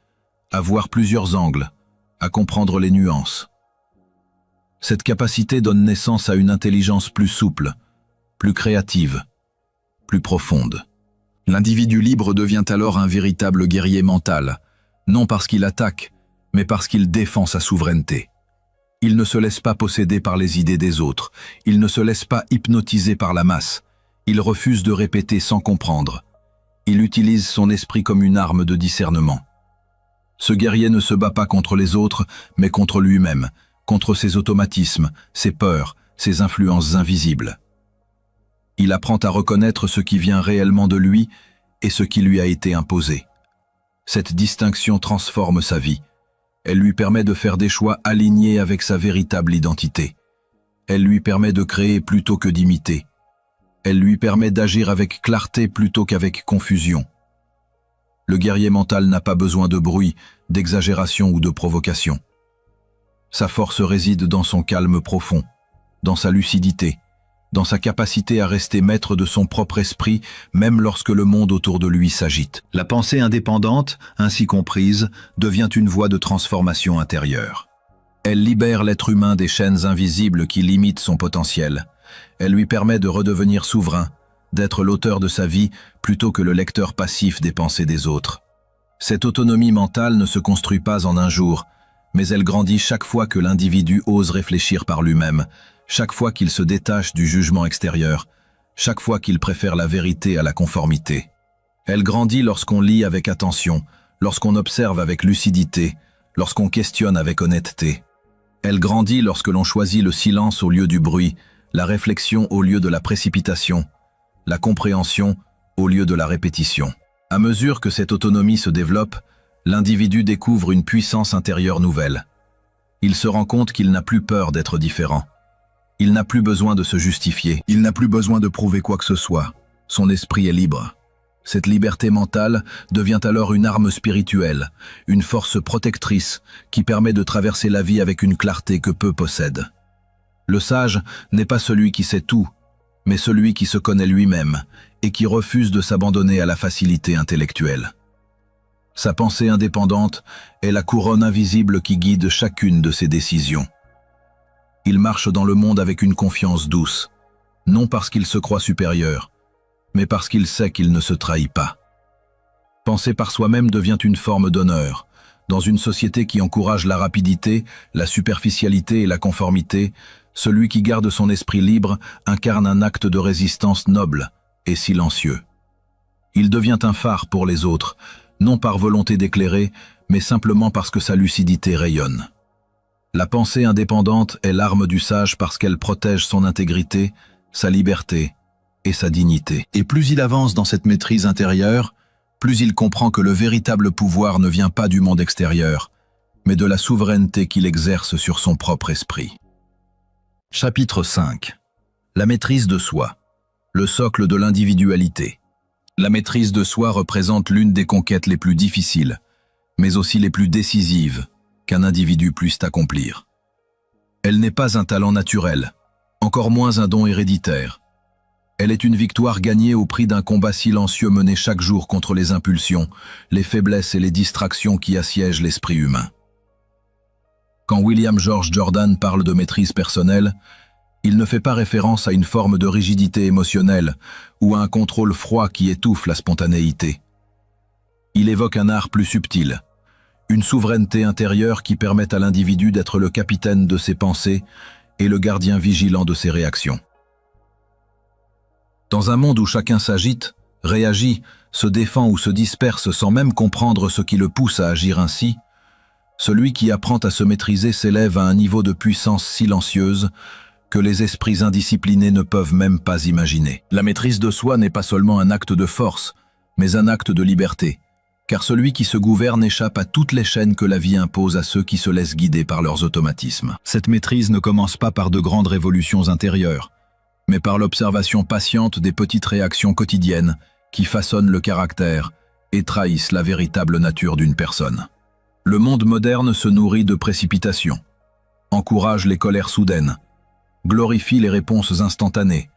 à voir plusieurs angles, à comprendre les nuances. Cette capacité donne naissance à une intelligence plus souple, plus créative, plus profonde. L'individu libre devient alors un véritable guerrier mental, non parce qu'il attaque, mais parce qu'il défend sa souveraineté. Il ne se laisse pas posséder par les idées des autres, il ne se laisse pas hypnotiser par la masse, il refuse de répéter sans comprendre. Il utilise son esprit comme une arme de discernement. Ce guerrier ne se bat pas contre les autres, mais contre lui-même, contre ses automatismes, ses peurs, ses influences invisibles. Il apprend à reconnaître ce qui vient réellement de lui et ce qui lui a été imposé. Cette distinction transforme sa vie. Elle lui permet de faire des choix alignés avec sa véritable identité. Elle lui permet de créer plutôt que d'imiter. Elle lui permet d'agir avec clarté plutôt qu'avec confusion. Le guerrier mental n'a pas besoin de bruit, d'exagération ou de provocation. Sa force réside dans son calme profond, dans sa lucidité, dans sa capacité à rester maître de son propre esprit, même lorsque le monde autour de lui s'agite. La pensée indépendante, ainsi comprise, devient une voie de transformation intérieure. Elle libère l'être humain des chaînes invisibles qui limitent son potentiel. Elle lui permet de redevenir souverain, d'être l'auteur de sa vie plutôt que le lecteur passif des pensées des autres. Cette autonomie mentale ne se construit pas en un jour, mais elle grandit chaque fois que l'individu ose réfléchir par lui-même, chaque fois qu'il se détache du jugement extérieur, chaque fois qu'il préfère la vérité à la conformité. Elle grandit lorsqu'on lit avec attention, lorsqu'on observe avec lucidité, lorsqu'on questionne avec honnêteté. Elle grandit lorsque l'on choisit le silence au lieu du bruit, la réflexion au lieu de la précipitation, la compréhension au lieu de la répétition. À mesure que cette autonomie se développe, l'individu découvre une puissance intérieure nouvelle. Il se rend compte qu'il n'a plus peur d'être différent. Il n'a plus besoin de se justifier. Il n'a plus besoin de prouver quoi que ce soit. Son esprit est libre. Cette liberté mentale devient alors une arme spirituelle, une force protectrice qui permet de traverser la vie avec une clarté que peu possèdent. Le sage n'est pas celui qui sait tout, mais celui qui se connaît lui-même et qui refuse de s'abandonner à la facilité intellectuelle. Sa pensée indépendante est la couronne invisible qui guide chacune de ses décisions. Il marche dans le monde avec une confiance douce, non parce qu'il se croit supérieur, mais parce qu'il sait qu'il ne se trahit pas. Penser par soi-même devient une forme d'honneur. Dans une société qui encourage la rapidité, la superficialité et la conformité, celui qui garde son esprit libre incarne un acte de résistance noble et silencieux. Il devient un phare pour les autres, non par volonté d'éclairer, mais simplement parce que sa lucidité rayonne. La pensée indépendante est l'arme du sage parce qu'elle protège son intégrité, sa liberté et sa dignité. Et plus il avance dans cette maîtrise intérieure, plus il comprend que le véritable pouvoir ne vient pas du monde extérieur, mais de la souveraineté qu'il exerce sur son propre esprit. Chapitre 5. La maîtrise de soi, le socle de l'individualité. La maîtrise de soi représente l'une des conquêtes les plus difficiles, mais aussi les plus décisives qu'un individu puisse accomplir. Elle n'est pas un talent naturel, encore moins un don héréditaire. Elle est une victoire gagnée au prix d'un combat silencieux mené chaque jour contre les impulsions, les faiblesses et les distractions qui assiègent l'esprit humain. Quand William George Jordan parle de maîtrise personnelle, il ne fait pas référence à une forme de rigidité émotionnelle ou à un contrôle froid qui étouffe la spontanéité. Il évoque un art plus subtil, une souveraineté intérieure qui permet à l'individu d'être le capitaine de ses pensées et le gardien vigilant de ses réactions. Dans un monde où chacun s'agite, réagit, se défend ou se disperse sans même comprendre ce qui le pousse à agir ainsi, celui qui apprend à se maîtriser s'élève à un niveau de puissance silencieuse que les esprits indisciplinés ne peuvent même pas imaginer. La maîtrise de soi n'est pas seulement un acte de force, mais un acte de liberté, car celui qui se gouverne échappe à toutes les chaînes que la vie impose à ceux qui se laissent guider par leurs automatismes. Cette maîtrise ne commence pas par de grandes révolutions intérieures, mais par l'observation patiente des petites réactions quotidiennes qui façonnent le caractère et trahissent la véritable nature d'une personne. Le monde moderne se nourrit de précipitation, encourage les colères soudaines, glorifie les réponses instantanées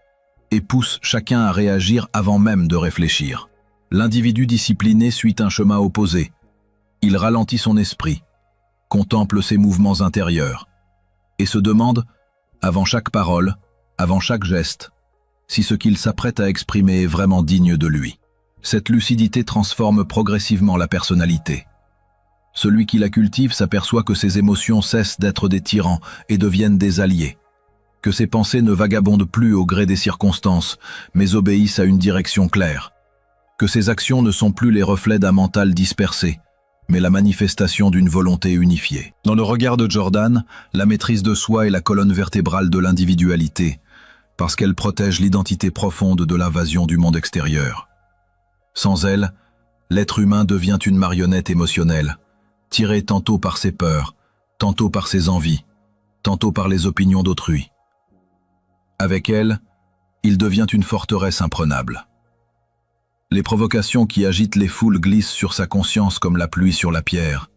et pousse chacun à réagir avant même de réfléchir. L'individu discipliné suit un chemin opposé. Il ralentit son esprit, contemple ses mouvements intérieurs et se demande, avant chaque parole, avant chaque geste, si ce qu'il s'apprête à exprimer est vraiment digne de lui. Cette lucidité transforme progressivement la personnalité. Celui qui la cultive s'aperçoit que ses émotions cessent d'être des tyrans et deviennent des alliés, que ses pensées ne vagabondent plus au gré des circonstances, mais obéissent à une direction claire, que ses actions ne sont plus les reflets d'un mental dispersé, mais la manifestation d'une volonté unifiée. Dans le regard de Jordan, la maîtrise de soi est la colonne vertébrale de l'individualité, parce qu'elle protège l'identité profonde de l'invasion du monde extérieur. Sans elle, l'être humain devient une marionnette émotionnelle, tirée tantôt par ses peurs, tantôt par ses envies, tantôt par les opinions d'autrui. Avec elle, il devient une forteresse imprenable. Les provocations qui agitent les foules glissent sur sa conscience comme la pluie sur la pierre.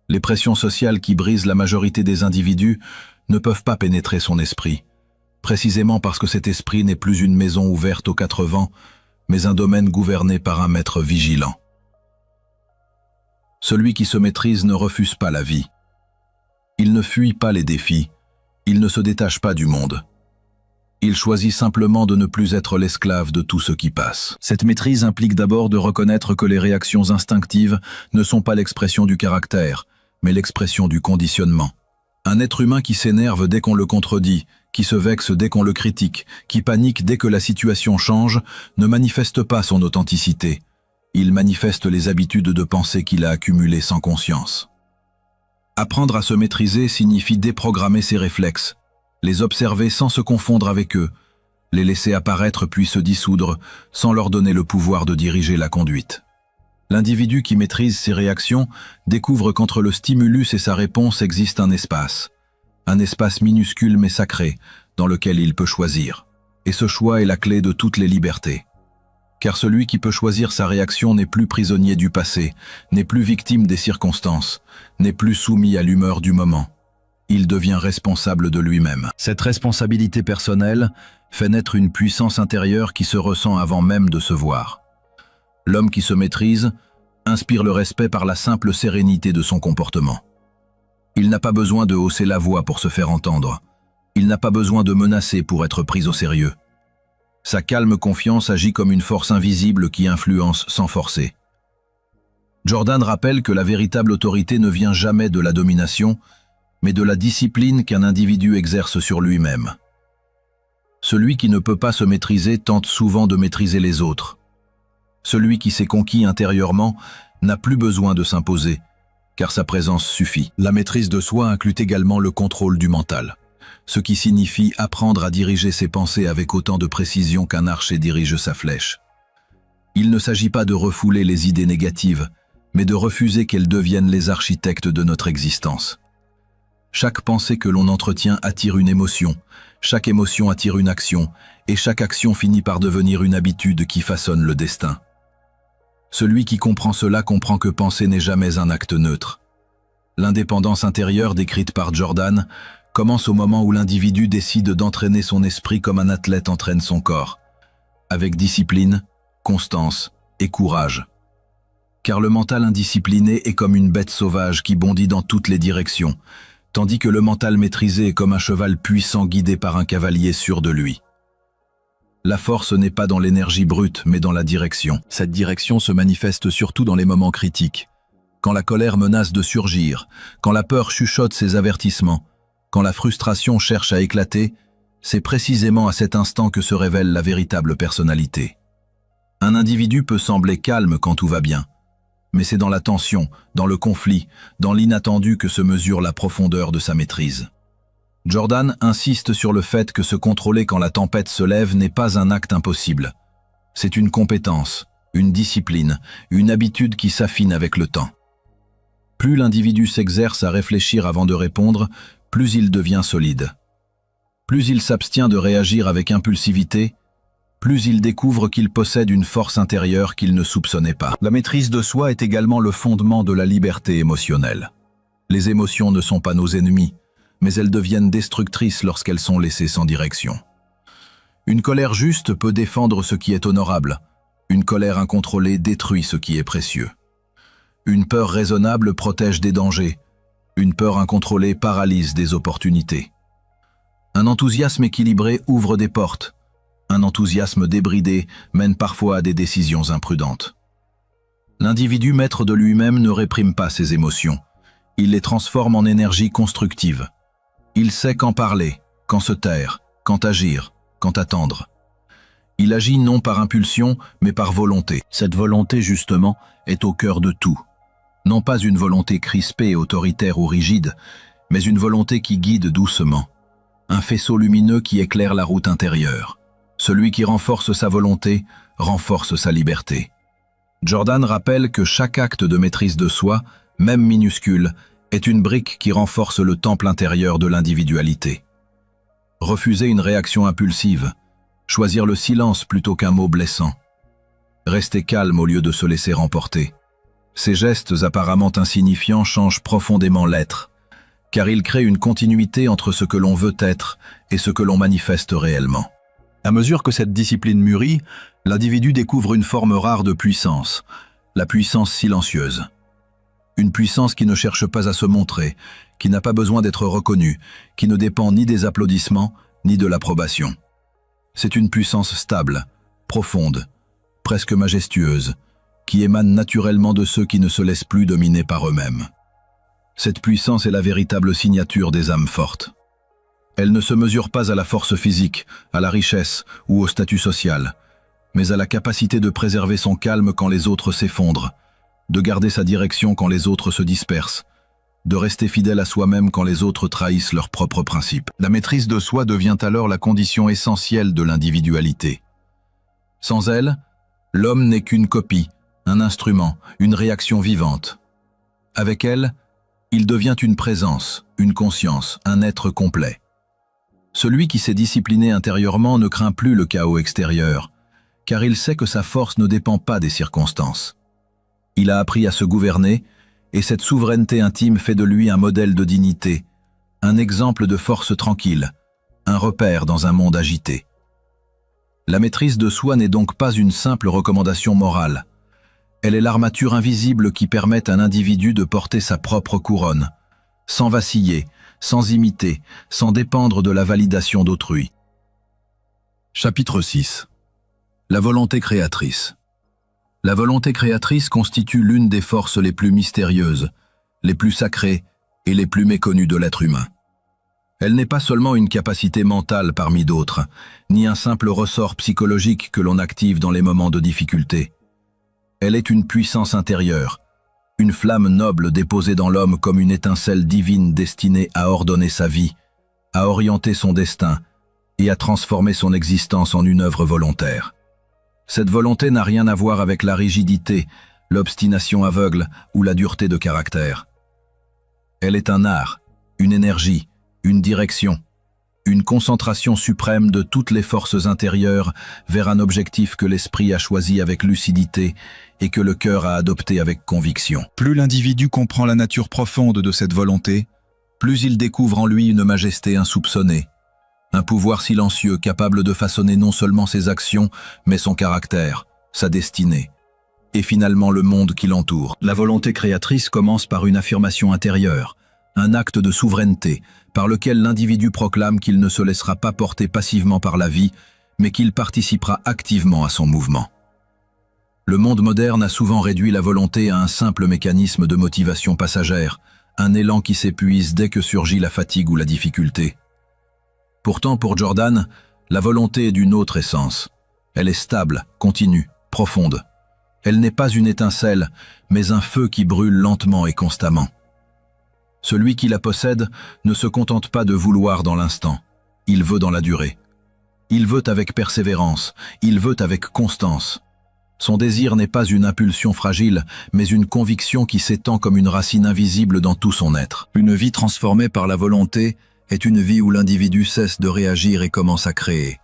Les pressions sociales qui brisent la majorité des individus ne peuvent pas pénétrer son esprit, précisément parce que cet esprit n'est plus une maison ouverte aux quatre vents, mais un domaine gouverné par un maître vigilant. Celui qui se maîtrise ne refuse pas la vie. Il ne fuit pas les défis, il ne se détache pas du monde. Il choisit simplement de ne plus être l'esclave de tout ce qui passe. Cette maîtrise implique d'abord de reconnaître que les réactions instinctives ne sont pas l'expression du caractère, mais l'expression du conditionnement. Un être humain qui s'énerve dès qu'on le contredit, qui se vexe dès qu'on le critique, qui panique dès que la situation change, ne manifeste pas son authenticité. Il manifeste les habitudes de pensée qu'il a accumulées sans conscience. Apprendre à se maîtriser signifie déprogrammer ses réflexes, les observer sans se confondre avec eux, les laisser apparaître puis se dissoudre sans leur donner le pouvoir de diriger la conduite. L'individu qui maîtrise ses réactions découvre qu'entre le stimulus et sa réponse existe un espace minuscule mais sacré, dans lequel il peut choisir. Et ce choix est la clé de toutes les libertés. Car celui qui peut choisir sa réaction n'est plus prisonnier du passé, n'est plus victime des circonstances, n'est plus soumis à l'humeur du moment. Il devient responsable de lui-même. Cette responsabilité personnelle fait naître une puissance intérieure qui se ressent avant même de se voir. L'homme qui se maîtrise inspire le respect par la simple sérénité de son comportement. Il n'a pas besoin de hausser la voix pour se faire entendre. Il n'a pas besoin de menacer pour être pris au sérieux. Sa calme confiance agit comme une force invisible qui influence sans forcer. Jordan rappelle que la véritable autorité ne vient jamais de la domination, mais de la discipline qu'un individu exerce sur lui-même. Celui qui ne peut pas se maîtriser tente souvent de maîtriser les autres. Celui qui s'est conquis intérieurement n'a plus besoin de s'imposer, car sa présence suffit. La maîtrise de soi inclut également le contrôle du mental, ce qui signifie apprendre à diriger ses pensées avec autant de précision qu'un archer dirige sa flèche. Il ne s'agit pas de refouler les idées négatives, mais de refuser qu'elles deviennent les architectes de notre existence. Chaque pensée que l'on entretient attire une émotion, chaque émotion attire une action, et chaque action finit par devenir une habitude qui façonne le destin. Celui qui comprend cela comprend que penser n'est jamais un acte neutre. L'indépendance intérieure décrite par Jordan commence au moment où l'individu décide d'entraîner son esprit comme un athlète entraîne son corps, avec discipline, constance et courage. Car le mental indiscipliné est comme une bête sauvage qui bondit dans toutes les directions, tandis que le mental maîtrisé est comme un cheval puissant guidé par un cavalier sûr de lui. La force n'est pas dans l'énergie brute, mais dans la direction. Cette direction se manifeste surtout dans les moments critiques. Quand la colère menace de surgir, quand la peur chuchote ses avertissements, quand la frustration cherche à éclater, c'est précisément à cet instant que se révèle la véritable personnalité. Un individu peut sembler calme quand tout va bien, mais c'est dans la tension, dans le conflit, dans l'inattendu que se mesure la profondeur de sa maîtrise. Jordan insiste sur le fait que se contrôler quand la tempête se lève n'est pas un acte impossible. C'est une compétence, une discipline, une habitude qui s'affine avec le temps. Plus l'individu s'exerce à réfléchir avant de répondre, plus il devient solide. Plus il s'abstient de réagir avec impulsivité, plus il découvre qu'il possède une force intérieure qu'il ne soupçonnait pas. La maîtrise de soi est également le fondement de la liberté émotionnelle. Les émotions ne sont pas nos ennemis, mais elles deviennent destructrices lorsqu'elles sont laissées sans direction. Une colère juste peut défendre ce qui est honorable. Une colère incontrôlée détruit ce qui est précieux. Une peur raisonnable protège des dangers. Une peur incontrôlée paralyse des opportunités. Un enthousiasme équilibré ouvre des portes. Un enthousiasme débridé mène parfois à des décisions imprudentes. L'individu maître de lui-même ne réprime pas ses émotions. Il les transforme en énergie constructive. Il sait quand parler, quand se taire, quand agir, quand attendre. Il agit non par impulsion, mais par volonté. Cette volonté, justement, est au cœur de tout. Non pas une volonté crispée, autoritaire ou rigide, mais une volonté qui guide doucement. Un faisceau lumineux qui éclaire la route intérieure. Celui qui renforce sa volonté, renforce sa liberté. Jordan rappelle que chaque acte de maîtrise de soi, même minuscule, est une brique qui renforce le temple intérieur de l'individualité. Refuser une réaction impulsive, choisir le silence plutôt qu'un mot blessant, rester calme au lieu de se laisser remporter. Ces gestes apparemment insignifiants changent profondément l'être, car ils créent une continuité entre ce que l'on veut être et ce que l'on manifeste réellement. À mesure que cette discipline mûrit, l'individu découvre une forme rare de puissance, la puissance silencieuse. Une puissance qui ne cherche pas à se montrer, qui n'a pas besoin d'être reconnue, qui ne dépend ni des applaudissements, ni de l'approbation. C'est une puissance stable, profonde, presque majestueuse, qui émane naturellement de ceux qui ne se laissent plus dominer par eux-mêmes. Cette puissance est la véritable signature des âmes fortes. Elle ne se mesure pas à la force physique, à la richesse ou au statut social, mais à la capacité de préserver son calme quand les autres s'effondrent, de garder sa direction quand les autres se dispersent, de rester fidèle à soi-même quand les autres trahissent leurs propres principes. La maîtrise de soi devient alors la condition essentielle de l'individualité. Sans elle, l'homme n'est qu'une copie, un instrument, une réaction vivante. Avec elle, il devient une présence, une conscience, un être complet. Celui qui s'est discipliné intérieurement ne craint plus le chaos extérieur, car il sait que sa force ne dépend pas des circonstances. Il a appris à se gouverner, et cette souveraineté intime fait de lui un modèle de dignité, un exemple de force tranquille, un repère dans un monde agité. La maîtrise de soi n'est donc pas une simple recommandation morale. Elle est l'armature invisible qui permet à un individu de porter sa propre couronne, sans vaciller, sans imiter, sans dépendre de la validation d'autrui. Chapitre 6. La volonté créatrice. La volonté créatrice constitue l'une des forces les plus mystérieuses, les plus sacrées et les plus méconnues de l'être humain. Elle n'est pas seulement une capacité mentale parmi d'autres, ni un simple ressort psychologique que l'on active dans les moments de difficulté. Elle est une puissance intérieure, une flamme noble déposée dans l'homme comme une étincelle divine destinée à ordonner sa vie, à orienter son destin et à transformer son existence en une œuvre volontaire. Cette volonté n'a rien à voir avec la rigidité, l'obstination aveugle ou la dureté de caractère. Elle est un art, une énergie, une direction, une concentration suprême de toutes les forces intérieures vers un objectif que l'esprit a choisi avec lucidité et que le cœur a adopté avec conviction. Plus l'individu comprend la nature profonde de cette volonté, plus il découvre en lui une majesté insoupçonnée, un pouvoir silencieux capable de façonner non seulement ses actions, mais son caractère, sa destinée, et finalement le monde qui l'entoure. La volonté créatrice commence par une affirmation intérieure, un acte de souveraineté, par lequel l'individu proclame qu'il ne se laissera pas porter passivement par la vie, mais qu'il participera activement à son mouvement. Le monde moderne a souvent réduit la volonté à un simple mécanisme de motivation passagère, un élan qui s'épuise dès que surgit la fatigue ou la difficulté. Pourtant, pour Jordan, la volonté est d'une autre essence. Elle est stable, continue, profonde. Elle n'est pas une étincelle, mais un feu qui brûle lentement et constamment. Celui qui la possède ne se contente pas de vouloir dans l'instant, il veut dans la durée. Il veut avec persévérance, il veut avec constance. Son désir n'est pas une impulsion fragile, mais une conviction qui s'étend comme une racine invisible dans tout son être. Une vie transformée par la volonté est une vie où l'individu cesse de réagir et commence à créer.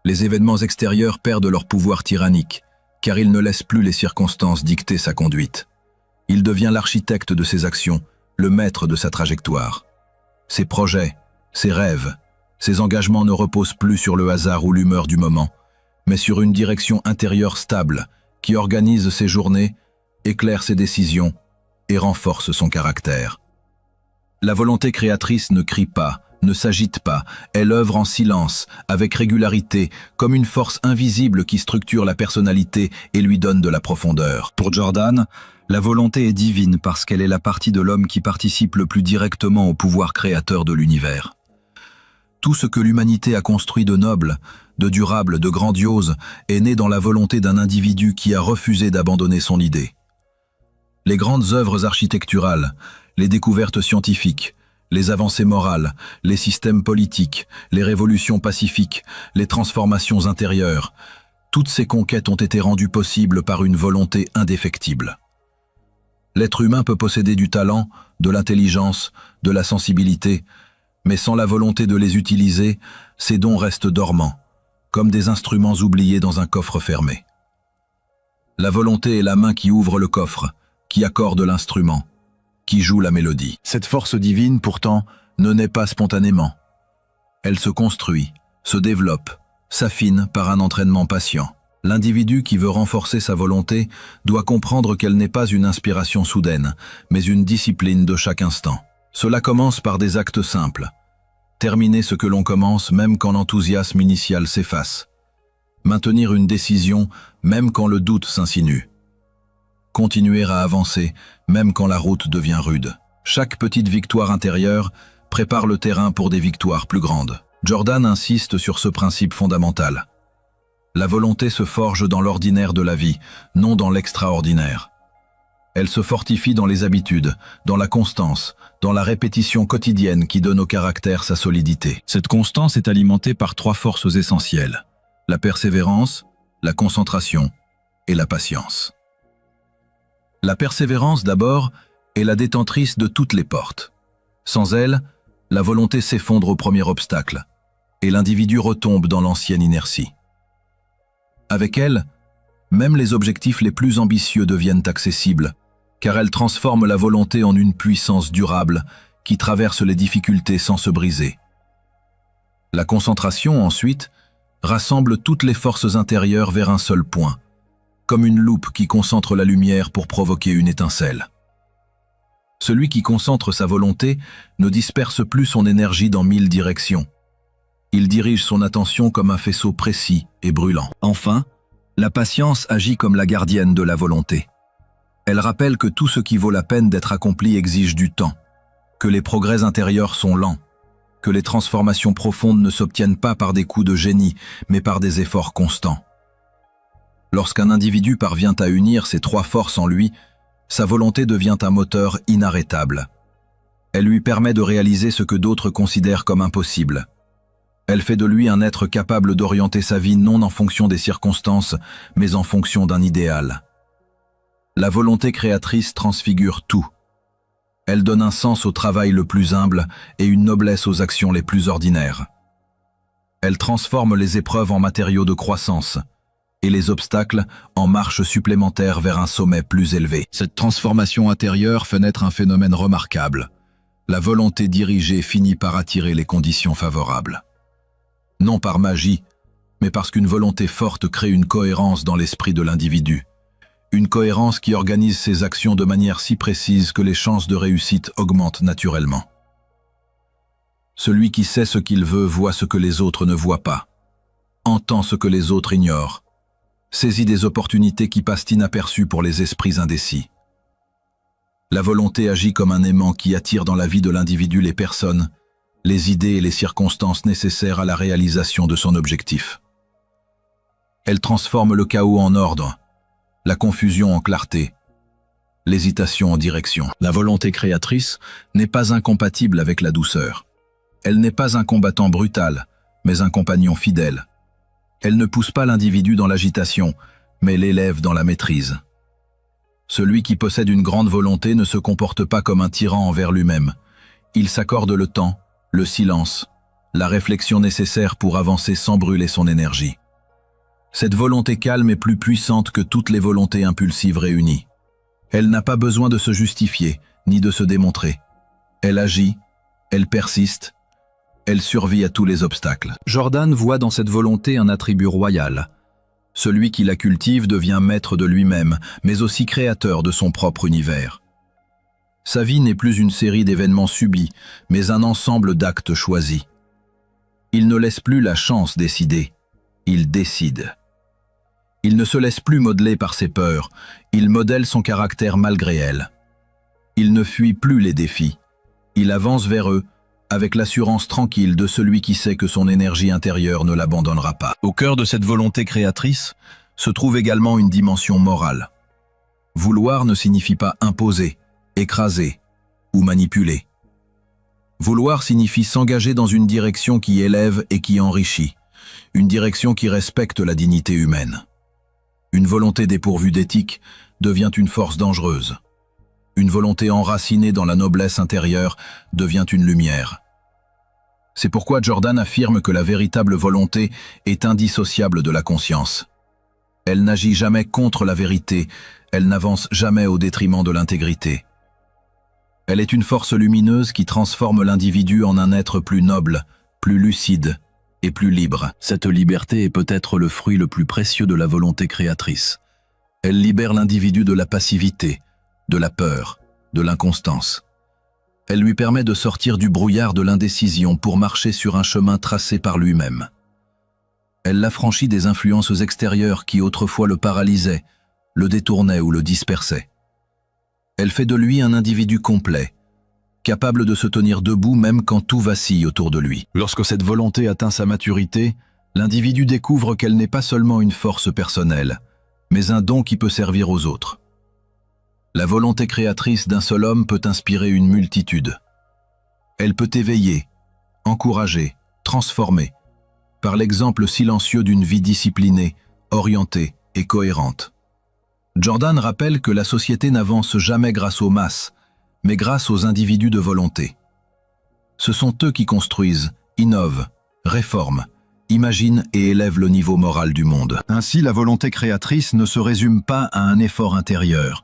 Les événements extérieurs perdent leur pouvoir tyrannique, car il ne laisse plus les circonstances dicter sa conduite. Il devient l'architecte de ses actions, le maître de sa trajectoire. Ses projets, ses rêves, ses engagements ne reposent plus sur le hasard ou l'humeur du moment, mais sur une direction intérieure stable qui organise ses journées, éclaire ses décisions et renforce son caractère. La volonté créatrice ne crie pas, ne s'agite pas, elle œuvre en silence, avec régularité, comme une force invisible qui structure la personnalité et lui donne de la profondeur. Pour Jordan, la volonté est divine parce qu'elle est la partie de l'homme qui participe le plus directement au pouvoir créateur de l'univers. Tout ce que l'humanité a construit de noble, de durable, de grandiose, est né dans la volonté d'un individu qui a refusé d'abandonner son idée. Les grandes œuvres architecturales, les découvertes scientifiques, les avancées morales, les systèmes politiques, les révolutions pacifiques, les transformations intérieures, toutes ces conquêtes ont été rendues possibles par une volonté indéfectible. L'être humain peut posséder du talent, de l'intelligence, de la sensibilité, mais sans la volonté de les utiliser, ces dons restent dormants, comme des instruments oubliés dans un coffre fermé. La volonté est la main qui ouvre le coffre, qui accorde l'instrument, qui joue la mélodie. Cette force divine, pourtant, ne naît pas spontanément. Elle se construit, se développe, s'affine par un entraînement patient. L'individu qui veut renforcer sa volonté doit comprendre qu'elle n'est pas une inspiration soudaine, mais une discipline de chaque instant. Cela commence par des actes simples. Terminer ce que l'on commence même quand l'enthousiasme initial s'efface. Maintenir une décision même quand le doute s'insinue. Continuer à avancer, même quand la route devient rude. Chaque petite victoire intérieure prépare le terrain pour des victoires plus grandes. Jordan insiste sur ce principe fondamental. La volonté se forge dans l'ordinaire de la vie, non dans l'extraordinaire. Elle se fortifie dans les habitudes, dans la constance, dans la répétition quotidienne qui donne au caractère sa solidité. Cette constance est alimentée par 3 forces essentielles: la persévérance, la concentration et la patience. La persévérance, d'abord, est la détentrice de toutes les portes. Sans elle, la volonté s'effondre au premier obstacle, et l'individu retombe dans l'ancienne inertie. Avec elle, même les objectifs les plus ambitieux deviennent accessibles, car elle transforme la volonté en une puissance durable qui traverse les difficultés sans se briser. La concentration, ensuite, rassemble toutes les forces intérieures vers un seul point, comme une loupe qui concentre la lumière pour provoquer une étincelle. Celui qui concentre sa volonté ne disperse plus son énergie dans 1000 directions. Il dirige son attention comme un faisceau précis et brûlant. Enfin, la patience agit comme la gardienne de la volonté. Elle rappelle que tout ce qui vaut la peine d'être accompli exige du temps, que les progrès intérieurs sont lents, que les transformations profondes ne s'obtiennent pas par des coups de génie, mais par des efforts constants. Lorsqu'un individu parvient à unir ces 3 forces en lui, sa volonté devient un moteur inarrêtable. Elle lui permet de réaliser ce que d'autres considèrent comme impossible. Elle fait de lui un être capable d'orienter sa vie non en fonction des circonstances, mais en fonction d'un idéal. La volonté créatrice transfigure tout. Elle donne un sens au travail le plus humble et une noblesse aux actions les plus ordinaires. Elle transforme les épreuves en matériaux de croissance, et les obstacles en marche supplémentaire vers un sommet plus élevé. Cette transformation intérieure fait naître un phénomène remarquable. La volonté dirigée finit par attirer les conditions favorables. Non par magie, mais parce qu'une volonté forte crée une cohérence dans l'esprit de l'individu. Une cohérence qui organise ses actions de manière si précise que les chances de réussite augmentent naturellement. Celui qui sait ce qu'il veut voit ce que les autres ne voient pas, entend ce que les autres ignorent, saisit des opportunités qui passent inaperçues pour les esprits indécis. La volonté agit comme un aimant qui attire dans la vie de l'individu les personnes, les idées et les circonstances nécessaires à la réalisation de son objectif. Elle transforme le chaos en ordre, la confusion en clarté, l'hésitation en direction. La volonté créatrice n'est pas incompatible avec la douceur. Elle n'est pas un combattant brutal, mais un compagnon fidèle. Elle ne pousse pas l'individu dans l'agitation, mais l'élève dans la maîtrise. Celui qui possède une grande volonté ne se comporte pas comme un tyran envers lui-même. Il s'accorde le temps, le silence, la réflexion nécessaire pour avancer sans brûler son énergie. Cette volonté calme est plus puissante que toutes les volontés impulsives réunies. Elle n'a pas besoin de se justifier, ni de se démontrer. Elle agit, elle persiste, elle survit à tous les obstacles. Jordan voit dans cette volonté un attribut royal. Celui qui la cultive devient maître de lui-même, mais aussi créateur de son propre univers. Sa vie n'est plus une série d'événements subis, mais un ensemble d'actes choisis. Il ne laisse plus la chance décider, il décide. Il ne se laisse plus modeler par ses peurs, il modèle son caractère malgré elles. Il ne fuit plus les défis, il avance vers eux, avec l'assurance tranquille de celui qui sait que son énergie intérieure ne l'abandonnera pas. Au cœur de cette volonté créatrice se trouve également une dimension morale. Vouloir ne signifie pas imposer, écraser ou manipuler. Vouloir signifie s'engager dans une direction qui élève et qui enrichit, une direction qui respecte la dignité humaine. Une volonté dépourvue d'éthique devient une force dangereuse. Une volonté enracinée dans la noblesse intérieure devient une lumière. C'est pourquoi Jordan affirme que la véritable volonté est indissociable de la conscience. Elle n'agit jamais contre la vérité, elle n'avance jamais au détriment de l'intégrité. Elle est une force lumineuse qui transforme l'individu en un être plus noble, plus lucide et plus libre. Cette liberté est peut-être le fruit le plus précieux de la volonté créatrice. Elle libère l'individu de la passivité, de la peur, de l'inconstance. Elle lui permet de sortir du brouillard de l'indécision pour marcher sur un chemin tracé par lui-même. Elle l'affranchit des influences extérieures qui autrefois le paralysaient, le détournaient ou le dispersaient. Elle fait de lui un individu complet, capable de se tenir debout même quand tout vacille autour de lui. Lorsque cette volonté atteint sa maturité, l'individu découvre qu'elle n'est pas seulement une force personnelle, mais un don qui peut servir aux autres. La volonté créatrice d'un seul homme peut inspirer une multitude. Elle peut éveiller, encourager, transformer, par l'exemple silencieux d'une vie disciplinée, orientée et cohérente. Jordan rappelle que la société n'avance jamais grâce aux masses, mais grâce aux individus de volonté. Ce sont eux qui construisent, innovent, réforment, imaginent et élèvent le niveau moral du monde. Ainsi, la volonté créatrice ne se résume pas à un effort intérieur.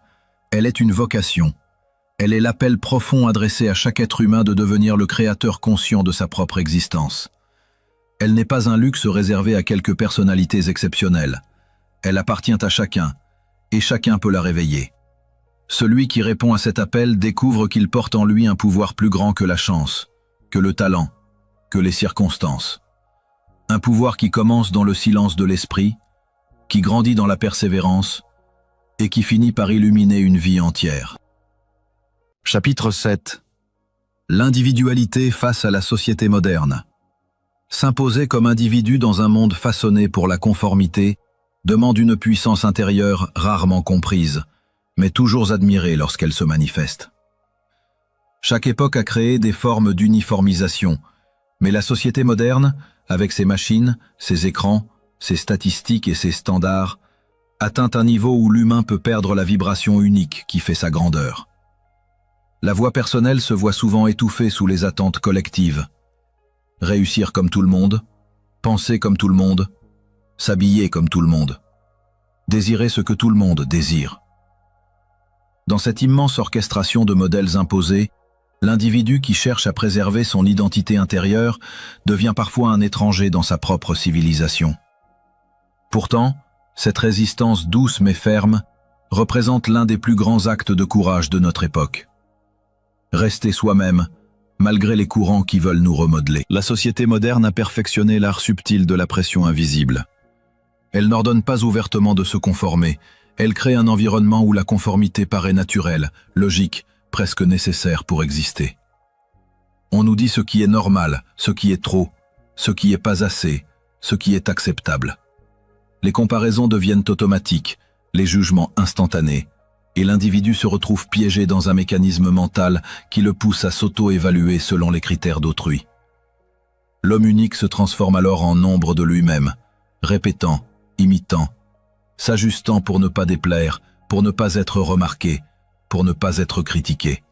Elle est une vocation. Elle est l'appel profond adressé à chaque être humain de devenir le créateur conscient de sa propre existence. Elle n'est pas un luxe réservé à quelques personnalités exceptionnelles. Elle appartient à chacun, et chacun peut la réveiller. Celui qui répond à cet appel découvre qu'il porte en lui un pouvoir plus grand que la chance, que le talent, que les circonstances. Un pouvoir qui commence dans le silence de l'esprit, qui grandit dans la persévérance, et qui finit par illuminer une vie entière. Chapitre 7. L'individualité face à la société moderne. S'imposer comme individu dans un monde façonné pour la conformité demande une puissance intérieure rarement comprise, mais toujours admirée lorsqu'elle se manifeste. Chaque époque a créé des formes d'uniformisation, mais la société moderne, avec ses machines, ses écrans, ses statistiques et ses standards, atteint un niveau où l'humain peut perdre la vibration unique qui fait sa grandeur. La voix personnelle se voit souvent étouffée sous les attentes collectives. Réussir comme tout le monde, penser comme tout le monde, s'habiller comme tout le monde, désirer ce que tout le monde désire. Dans cette immense orchestration de modèles imposés, l'individu qui cherche à préserver son identité intérieure devient parfois un étranger dans sa propre civilisation. Pourtant, cette résistance douce mais ferme représente l'un des plus grands actes de courage de notre époque. Rester soi-même, malgré les courants qui veulent nous remodeler. La société moderne a perfectionné l'art subtil de la pression invisible. Elle n'ordonne pas ouvertement de se conformer, elle crée un environnement où la conformité paraît naturelle, logique, presque nécessaire pour exister. On nous dit ce qui est normal, ce qui est trop, ce qui est pas assez, ce qui est acceptable. Les comparaisons deviennent automatiques, les jugements instantanés, et l'individu se retrouve piégé dans un mécanisme mental qui le pousse à s'auto-évaluer selon les critères d'autrui. L'homme unique se transforme alors en ombre de lui-même, répétant, imitant, s'ajustant pour ne pas déplaire, pour ne pas être remarqué, pour ne pas être critiqué.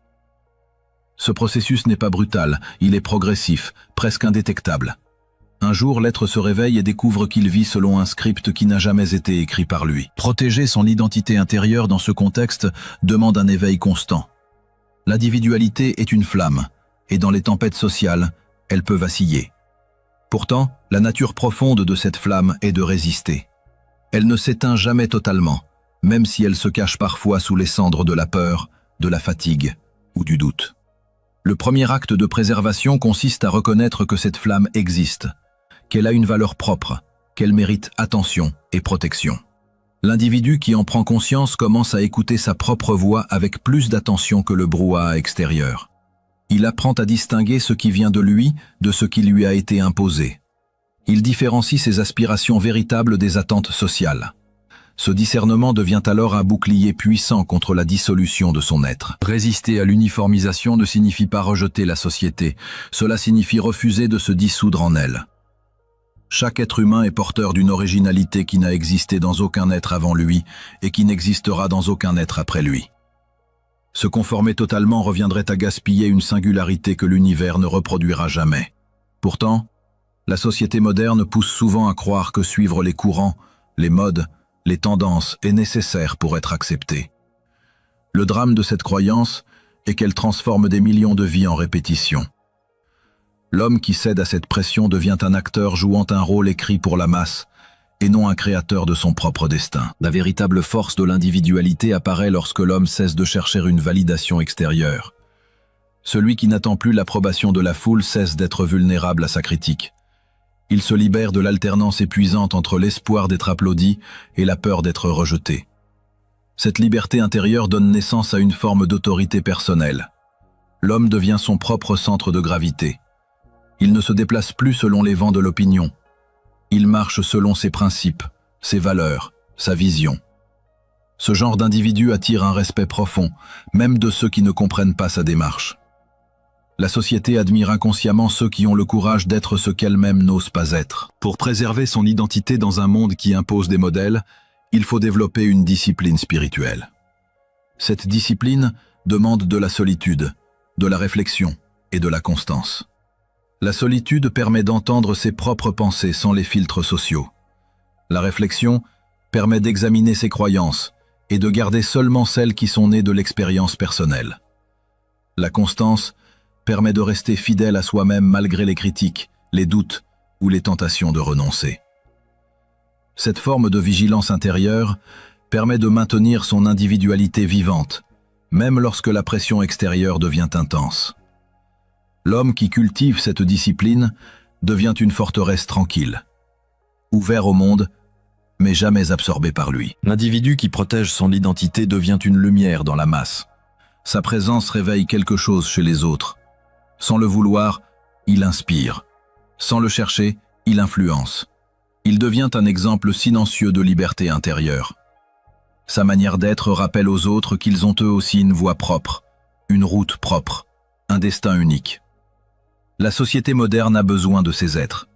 Ce processus n'est pas brutal, il est progressif, presque indétectable. Un jour, l'être se réveille et découvre qu'il vit selon un script qui n'a jamais été écrit par lui. Protéger son identité intérieure dans ce contexte demande un éveil constant. L'individualité est une flamme, et dans les tempêtes sociales, elle peut vaciller. Pourtant, la nature profonde de cette flamme est de résister. Elle ne s'éteint jamais totalement, même si elle se cache parfois sous les cendres de la peur, de la fatigue, ou du doute. Le premier acte de préservation consiste à reconnaître que cette flamme existe, qu'elle a une valeur propre, qu'elle mérite attention et protection. L'individu qui en prend conscience commence à écouter sa propre voix avec plus d'attention que le brouhaha extérieur. Il apprend à distinguer ce qui vient de lui de ce qui lui a été imposé. Il différencie ses aspirations véritables des attentes sociales. Ce discernement devient alors un bouclier puissant contre la dissolution de son être. Résister à l'uniformisation ne signifie pas rejeter la société, cela signifie refuser de se dissoudre en elle. Chaque être humain est porteur d'une originalité qui n'a existé dans aucun être avant lui et qui n'existera dans aucun être après lui. Se conformer totalement reviendrait à gaspiller une singularité que l'univers ne reproduira jamais. Pourtant, la société moderne pousse souvent à croire que suivre les courants, les modes, les tendances est nécessaire pour être accepté. Le drame de cette croyance est qu'elle transforme des millions de vies en répétition. L'homme qui cède à cette pression devient un acteur jouant un rôle écrit pour la masse, et non un créateur de son propre destin. La véritable force de l'individualité apparaît lorsque l'homme cesse de chercher une validation extérieure. Celui qui n'attend plus l'approbation de la foule cesse d'être vulnérable à sa critique. Il se libère de l'alternance épuisante entre l'espoir d'être applaudi et la peur d'être rejeté. Cette liberté intérieure donne naissance à une forme d'autorité personnelle. L'homme devient son propre centre de gravité. Il ne se déplace plus selon les vents de l'opinion. Il marche selon ses principes, ses valeurs, sa vision. Ce genre d'individu attire un respect profond, même de ceux qui ne comprennent pas sa démarche. La société admire inconsciemment ceux qui ont le courage d'être ce qu'elle-même n'ose pas être. Pour préserver son identité dans un monde qui impose des modèles, il faut développer une discipline spirituelle. Cette discipline demande de la solitude, de la réflexion et de la constance. La solitude permet d'entendre ses propres pensées sans les filtres sociaux. La réflexion permet d'examiner ses croyances et de garder seulement celles qui sont nées de l'expérience personnelle. La constance permet de rester fidèle à soi-même malgré les critiques, les doutes ou les tentations de renoncer. Cette forme de vigilance intérieure permet de maintenir son individualité vivante, même lorsque la pression extérieure devient intense. L'homme qui cultive cette discipline devient une forteresse tranquille, ouvert au monde, mais jamais absorbé par lui. L'individu qui protège son identité devient une lumière dans la masse. Sa présence réveille quelque chose chez les autres. Sans le vouloir, il inspire. Sans le chercher, il influence. Il devient un exemple silencieux de liberté intérieure. Sa manière d'être rappelle aux autres qu'ils ont eux aussi une voie propre, une route propre, un destin unique. La société moderne a besoin de ces êtres,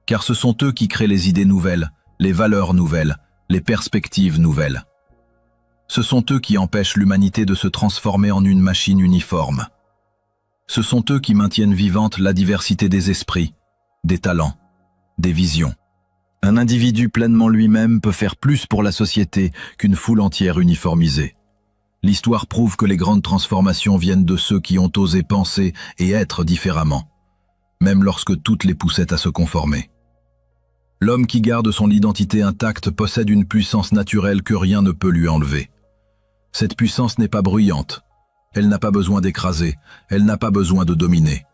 car ce sont eux qui créent les idées nouvelles, les valeurs nouvelles, les perspectives nouvelles. Ce sont eux qui empêchent l'humanité de se transformer en une machine uniforme. Ce sont eux qui maintiennent vivante la diversité des esprits, des talents, des visions. Un individu pleinement lui-même peut faire plus pour la société qu'une foule entière uniformisée. L'histoire prouve que les grandes transformations viennent de ceux qui ont osé penser et être différemment, même lorsque toutes les poussaient à se conformer. L'homme qui garde son identité intacte possède une puissance naturelle que rien ne peut lui enlever. Cette puissance n'est pas bruyante. Elle n'a pas besoin d'écraser, elle n'a pas besoin de dominer.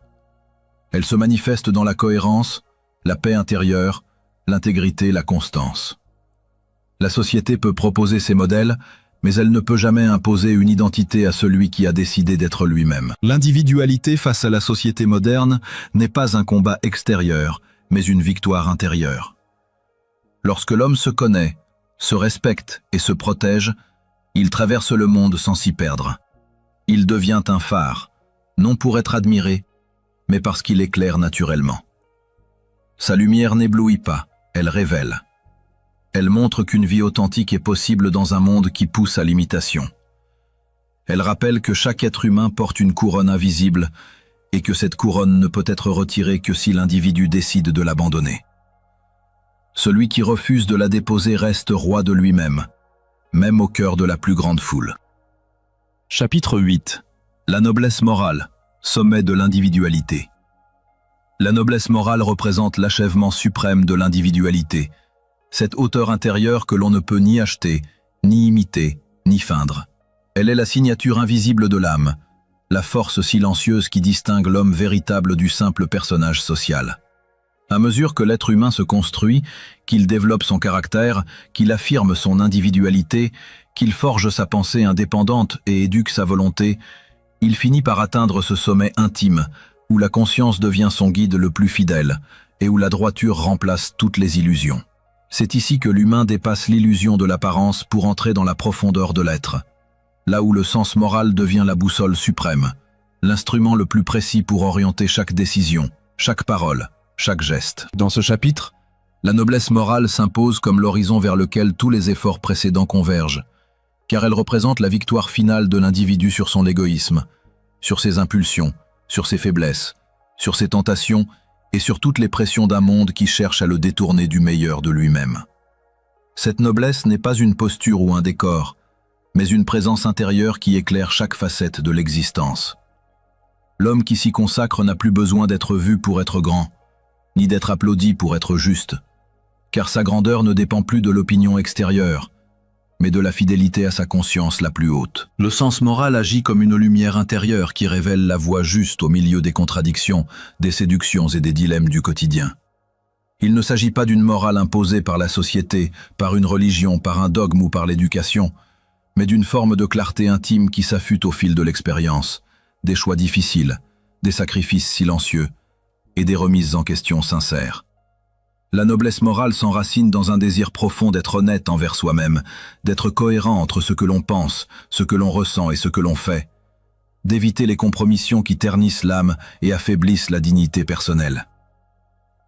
Elle se manifeste dans la cohérence, la paix intérieure, l'intégrité, la constance. La société peut proposer ses modèles, mais elle ne peut jamais imposer une identité à celui qui a décidé d'être lui-même. L'individualité face à la société moderne n'est pas un combat extérieur, mais une victoire intérieure. Lorsque l'homme se connaît, se respecte et se protège, il traverse le monde sans s'y perdre. Il devient un phare, non pour être admiré, mais parce qu'il éclaire naturellement. Sa lumière n'éblouit pas, elle révèle. Elle montre qu'une vie authentique est possible dans un monde qui pousse à l'imitation. Elle rappelle que chaque être humain porte une couronne invisible et que cette couronne ne peut être retirée que si l'individu décide de l'abandonner. Celui qui refuse de la déposer reste roi de lui-même, même au cœur de la plus grande foule. Chapitre 8. La noblesse morale, sommet de l'individualité. La noblesse morale représente l'achèvement suprême de l'individualité, cette hauteur intérieure que l'on ne peut ni acheter, ni imiter, ni feindre. Elle est la signature invisible de l'âme, la force silencieuse qui distingue l'homme véritable du simple personnage social. À mesure que l'être humain se construit, qu'il développe son caractère, qu'il affirme son individualité, qu'il forge sa pensée indépendante et éduque sa volonté, il finit par atteindre ce sommet intime, où la conscience devient son guide le plus fidèle, et où la droiture remplace toutes les illusions. C'est ici que l'humain dépasse l'illusion de l'apparence pour entrer dans la profondeur de l'être, là où le sens moral devient la boussole suprême, l'instrument le plus précis pour orienter chaque décision, chaque parole, chaque geste. Dans ce chapitre, la noblesse morale s'impose comme l'horizon vers lequel tous les efforts précédents convergent, car elle représente la victoire finale de l'individu sur son égoïsme, sur ses impulsions, sur ses faiblesses, sur ses tentations et sur toutes les pressions d'un monde qui cherche à le détourner du meilleur de lui-même. Cette noblesse n'est pas une posture ou un décor, mais une présence intérieure qui éclaire chaque facette de l'existence. L'homme qui s'y consacre n'a plus besoin d'être vu pour être grand, ni d'être applaudi pour être juste, car sa grandeur ne dépend plus de l'opinion extérieure, mais de la fidélité à sa conscience la plus haute. Le sens moral agit comme une lumière intérieure qui révèle la voie juste au milieu des contradictions, des séductions et des dilemmes du quotidien. Il ne s'agit pas d'une morale imposée par la société, par une religion, par un dogme ou par l'éducation, mais d'une forme de clarté intime qui s'affûte au fil de l'expérience, des choix difficiles, des sacrifices silencieux et des remises en question sincères. La noblesse morale s'enracine dans un désir profond d'être honnête envers soi-même, d'être cohérent entre ce que l'on pense, ce que l'on ressent et ce que l'on fait, d'éviter les compromissions qui ternissent l'âme et affaiblissent la dignité personnelle.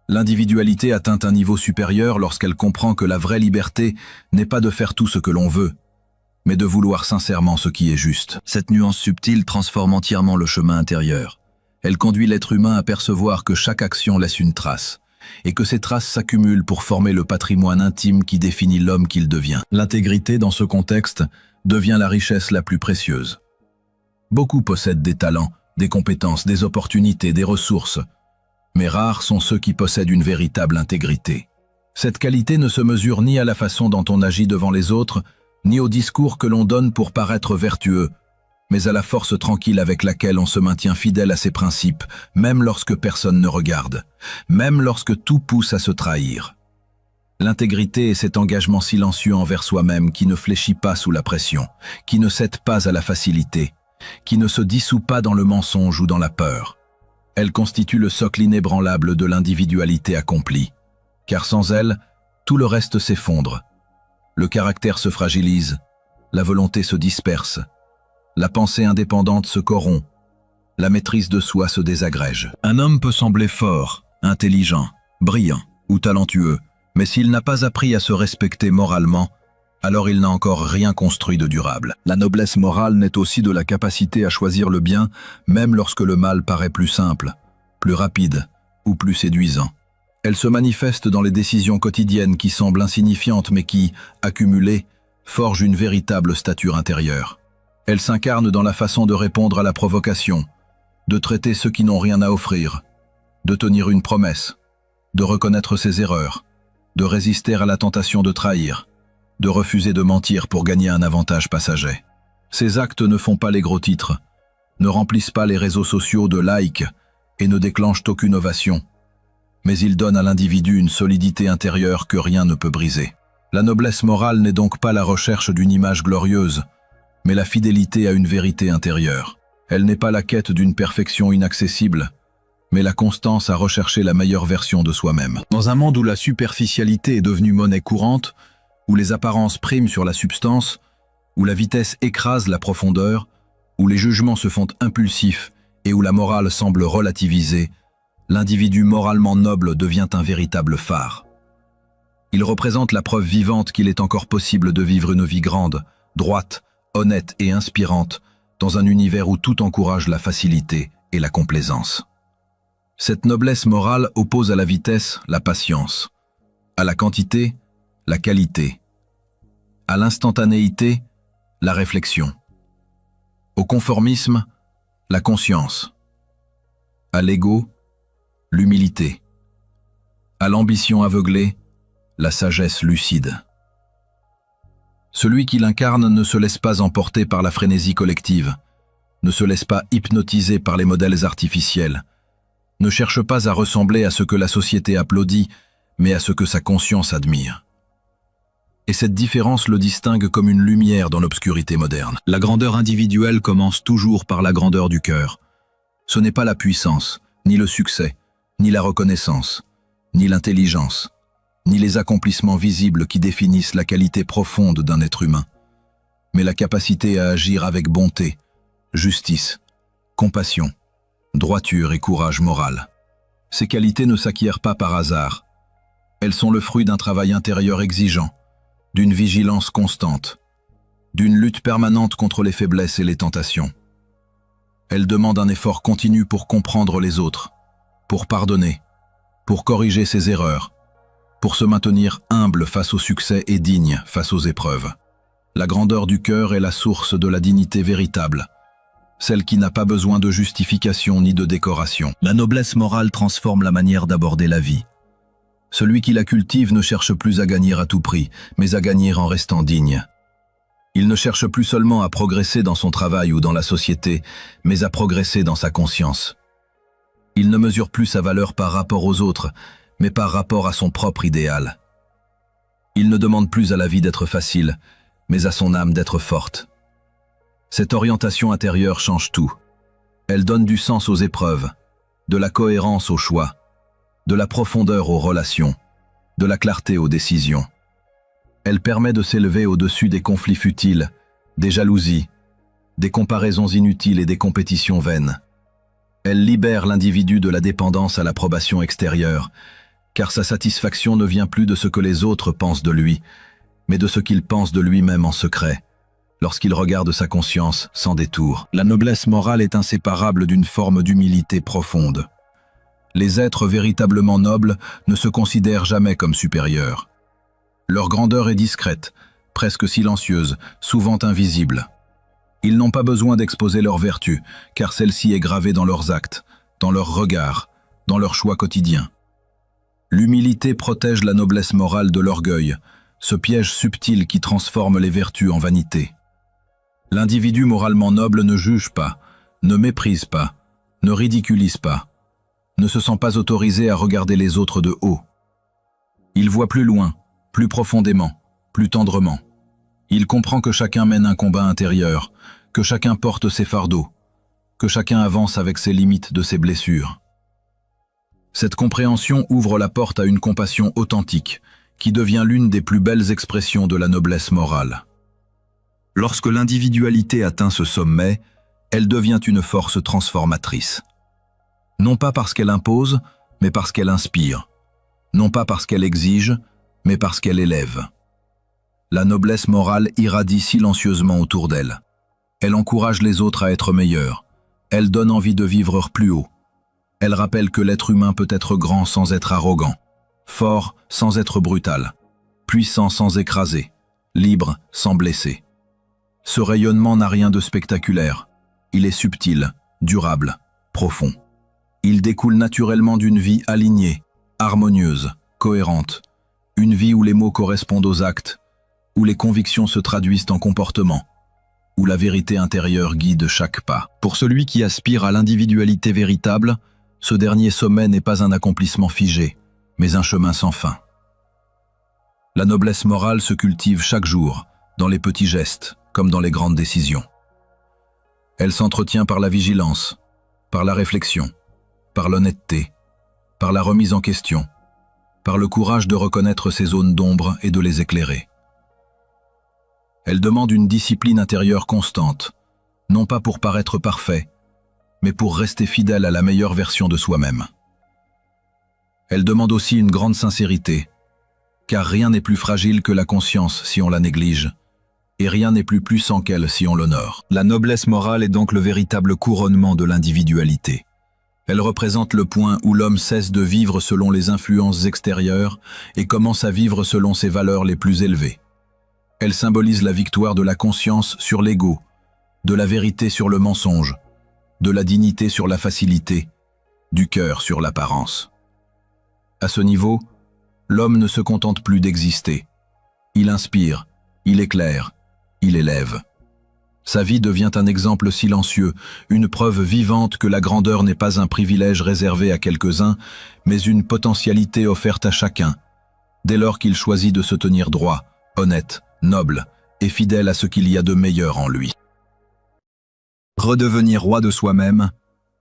L'individualité atteint un niveau supérieur lorsqu'elle comprend que la vraie liberté n'est pas de faire tout ce que l'on veut, mais de vouloir sincèrement ce qui est juste. Cette nuance subtile transforme entièrement le chemin intérieur. Elle conduit l'être humain à percevoir que chaque action laisse une trace, et que ces traces s'accumulent pour former le patrimoine intime qui définit l'homme qu'il devient. L'intégrité, dans ce contexte, devient la richesse la plus précieuse. Beaucoup possèdent des talents, des compétences, des opportunités, des ressources, mais rares sont ceux qui possèdent une véritable intégrité. Cette qualité ne se mesure ni à la façon dont on agit devant les autres, ni au discours que l'on donne pour paraître vertueux, mais à la force tranquille avec laquelle on se maintient fidèle à ses principes, même lorsque personne ne regarde, même lorsque tout pousse à se trahir. L'intégrité est cet engagement silencieux envers soi-même qui ne fléchit pas sous la pression, qui ne cède pas à la facilité, qui ne se dissout pas dans le mensonge ou dans la peur. Elle constitue le socle inébranlable de l'individualité accomplie, car sans elle, tout le reste s'effondre. Le caractère se fragilise, la volonté se disperse, la pensée indépendante se corrompt, la maîtrise de soi se désagrège. Un homme peut sembler fort, intelligent, brillant ou talentueux, mais s'il n'a pas appris à se respecter moralement, alors il n'a encore rien construit de durable. La noblesse morale naît aussi de la capacité à choisir le bien, même lorsque le mal paraît plus simple, plus rapide ou plus séduisant. Elle se manifeste dans les décisions quotidiennes qui semblent insignifiantes mais qui, accumulées, forgent une véritable stature intérieure. Elle s'incarne dans la façon de répondre à la provocation, de traiter ceux qui n'ont rien à offrir, de tenir une promesse, de reconnaître ses erreurs, de résister à la tentation de trahir, de refuser de mentir pour gagner un avantage passager. Ces actes ne font pas les gros titres, ne remplissent pas les réseaux sociaux de likes et ne déclenchent aucune ovation, mais ils donnent à l'individu une solidité intérieure que rien ne peut briser. La noblesse morale n'est donc pas la recherche d'une image glorieuse, mais la fidélité à une vérité intérieure. Elle n'est pas la quête d'une perfection inaccessible, mais la constance à rechercher la meilleure version de soi-même. Dans un monde où la superficialité est devenue monnaie courante, où les apparences priment sur la substance, où la vitesse écrase la profondeur, où les jugements se font impulsifs et où la morale semble relativisée, l'individu moralement noble devient un véritable phare. Il représente la preuve vivante qu'il est encore possible de vivre une vie grande, droite, honnête et inspirante, dans un univers où tout encourage la facilité et la complaisance. Cette noblesse morale oppose à la vitesse la patience, à la quantité la qualité, à l'instantanéité la réflexion, au conformisme la conscience, à l'ego l'humilité, à l'ambition aveuglée la sagesse lucide. Celui qui l'incarne ne se laisse pas emporter par la frénésie collective, ne se laisse pas hypnotiser par les modèles artificiels, ne cherche pas à ressembler à ce que la société applaudit, mais à ce que sa conscience admire. Et cette différence le distingue comme une lumière dans l'obscurité moderne. La grandeur individuelle commence toujours par la grandeur du cœur. Ce n'est pas la puissance, ni le succès, ni la reconnaissance, ni l'intelligence, ni les accomplissements visibles qui définissent la qualité profonde d'un être humain, mais la capacité à agir avec bonté, justice, compassion, droiture et courage moral. Ces qualités ne s'acquièrent pas par hasard. Elles sont le fruit d'un travail intérieur exigeant, d'une vigilance constante, d'une lutte permanente contre les faiblesses et les tentations. Elles demandent un effort continu pour comprendre les autres, pour pardonner, pour corriger ses erreurs, pour se maintenir humble face au succès et digne face aux épreuves. La grandeur du cœur est la source de la dignité véritable, celle qui n'a pas besoin de justification ni de décoration. La noblesse morale transforme la manière d'aborder la vie. Celui qui la cultive ne cherche plus à gagner à tout prix, mais à gagner en restant digne. Il ne cherche plus seulement à progresser dans son travail ou dans la société, mais à progresser dans sa conscience. Il ne mesure plus sa valeur par rapport aux autres, mais par rapport à son propre idéal. Il ne demande plus à la vie d'être facile, mais à son âme d'être forte. Cette orientation intérieure change tout. Elle donne du sens aux épreuves, de la cohérence aux choix, de la profondeur aux relations, de la clarté aux décisions. Elle permet de s'élever au-dessus des conflits futiles, des jalousies, des comparaisons inutiles et des compétitions vaines. Elle libère l'individu de la dépendance à l'approbation extérieure, car sa satisfaction ne vient plus de ce que les autres pensent de lui, mais de ce qu'il pense de lui-même en secret, lorsqu'il regarde sa conscience sans détour. La noblesse morale est inséparable d'une forme d'humilité profonde. Les êtres véritablement nobles ne se considèrent jamais comme supérieurs. Leur grandeur est discrète, presque silencieuse, souvent invisible. Ils n'ont pas besoin d'exposer leur vertu, car celle-ci est gravée dans leurs actes, dans leurs regards, dans leurs choix quotidiens. L'humilité protège la noblesse morale de l'orgueil, ce piège subtil qui transforme les vertus en vanité. L'individu moralement noble ne juge pas, ne méprise pas, ne ridiculise pas, ne se sent pas autorisé à regarder les autres de haut. Il voit plus loin, plus profondément, plus tendrement. Il comprend que chacun mène un combat intérieur, que chacun porte ses fardeaux, que chacun avance avec ses limites de ses blessures. Cette compréhension ouvre la porte à une compassion authentique, qui devient l'une des plus belles expressions de la noblesse morale. Lorsque l'individualité atteint ce sommet, Elle devient une force transformatrice. Non pas parce qu'elle impose, mais parce qu'elle inspire. Non pas parce qu'elle exige, mais parce qu'elle élève. La noblesse morale irradie silencieusement autour d'elle. Elle encourage les autres à être meilleurs. Elle donne envie de vivre plus haut. Elle rappelle que l'être humain peut être grand sans être arrogant, fort sans être brutal, puissant sans écraser, libre sans blesser. Ce rayonnement n'a rien de spectaculaire. Il est subtil, durable, profond. Il découle naturellement d'une vie alignée, harmonieuse, cohérente. Une vie où les mots correspondent aux actes, où les convictions se traduisent en comportement, où la vérité intérieure guide chaque pas. Pour celui qui aspire à l'individualité véritable, ce dernier sommet n'est pas un accomplissement figé, mais un chemin sans fin. La noblesse morale se cultive chaque jour, dans les petits gestes, comme dans les grandes décisions. Elle s'entretient par la vigilance, par la réflexion, par l'honnêteté, par la remise en question, par le courage de reconnaître ses zones d'ombre et de les éclairer. Elle demande une discipline intérieure constante, non pas pour paraître parfait, mais pour rester fidèle à la meilleure version de soi-même. Elle demande aussi une grande sincérité, car rien n'est plus fragile que la conscience si on la néglige, et rien n'est plus puissant qu'elle si on l'honore. La noblesse morale est donc le véritable couronnement de l'individualité. Elle représente le point où l'homme cesse de vivre selon les influences extérieures et commence à vivre selon ses valeurs les plus élevées. Elle symbolise la victoire de la conscience sur l'ego, de la vérité sur le mensonge, de la dignité sur la facilité, du cœur sur l'apparence. À ce niveau, l'homme ne se contente plus d'exister. Il inspire, il éclaire, il élève. Sa vie devient un exemple silencieux, une preuve vivante que la grandeur n'est pas un privilège réservé à quelques-uns, mais une potentialité offerte à chacun, dès lors qu'il choisit de se tenir droit, honnête, noble et fidèle à ce qu'il y a de meilleur en lui. Redevenir roi de soi-même,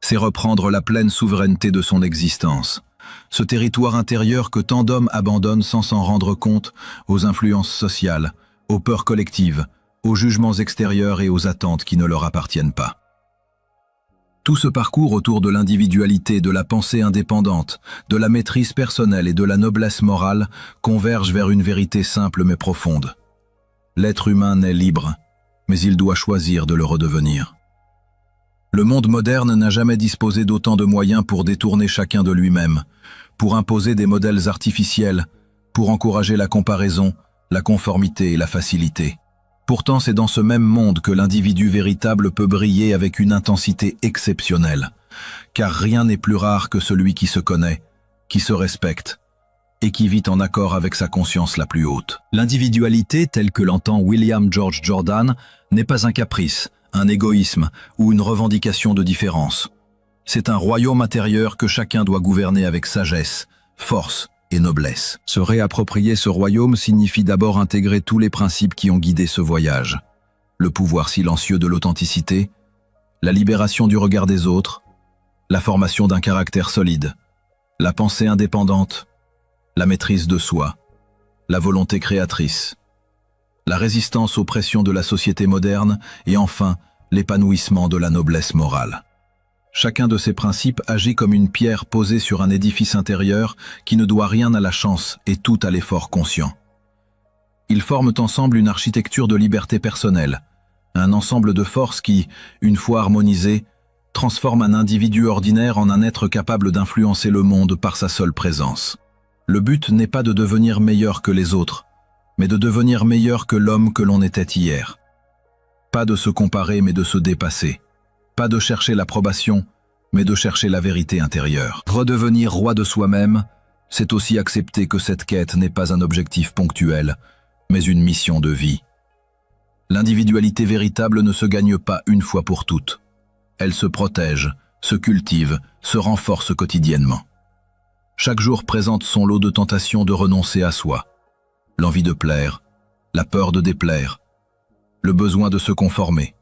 c'est reprendre la pleine souveraineté de son existence. Ce territoire intérieur que tant d'hommes abandonnent sans s'en rendre compte aux influences sociales, aux peurs collectives, aux jugements extérieurs et aux attentes qui ne leur appartiennent pas. Tout ce parcours autour de l'individualité, de la pensée indépendante, de la maîtrise personnelle et de la noblesse morale converge vers une vérité simple mais profonde. L'être humain naît libre, mais il doit choisir de le redevenir. Le monde moderne n'a jamais disposé d'autant de moyens pour détourner chacun de lui-même, pour imposer des modèles artificiels, pour encourager la comparaison, la conformité et la facilité. Pourtant, c'est dans ce même monde que l'individu véritable peut briller avec une intensité exceptionnelle, car rien n'est plus rare que celui qui se connaît, qui se respecte et qui vit en accord avec sa conscience la plus haute. L'individualité, telle que l'entend William George Jordan, n'est pas un caprice, un égoïsme ou une revendication de différence. C'est un royaume intérieur que chacun doit gouverner avec sagesse, force et noblesse. Se réapproprier ce royaume signifie d'abord intégrer tous les principes qui ont guidé ce voyage. Le pouvoir silencieux de l'authenticité, la libération du regard des autres, la formation d'un caractère solide, la pensée indépendante, la maîtrise de soi, la volonté créatrice, la résistance aux pressions de la société moderne et enfin l'épanouissement de la noblesse morale. Chacun de ces principes agit comme une pierre posée sur un édifice intérieur qui ne doit rien à la chance et tout à l'effort conscient. Ils forment ensemble une architecture de liberté personnelle, un ensemble de forces qui, une fois harmonisées, transforme un individu ordinaire en un être capable d'influencer le monde par sa seule présence. Le but n'est pas de devenir meilleur que les autres, mais de devenir meilleur que l'homme que l'on était hier. Pas de se comparer, mais de se dépasser. Pas de chercher l'approbation, mais de chercher la vérité intérieure. Redevenir roi de soi-même, c'est aussi accepter que cette quête n'est pas un objectif ponctuel, mais une mission de vie. L'individualité véritable ne se gagne pas une fois pour toutes. Elle se protège, se cultive, se renforce quotidiennement. Chaque jour présente son lot de tentations de renoncer à soi. L'envie de plaire, la peur de déplaire, le besoin de se conformer,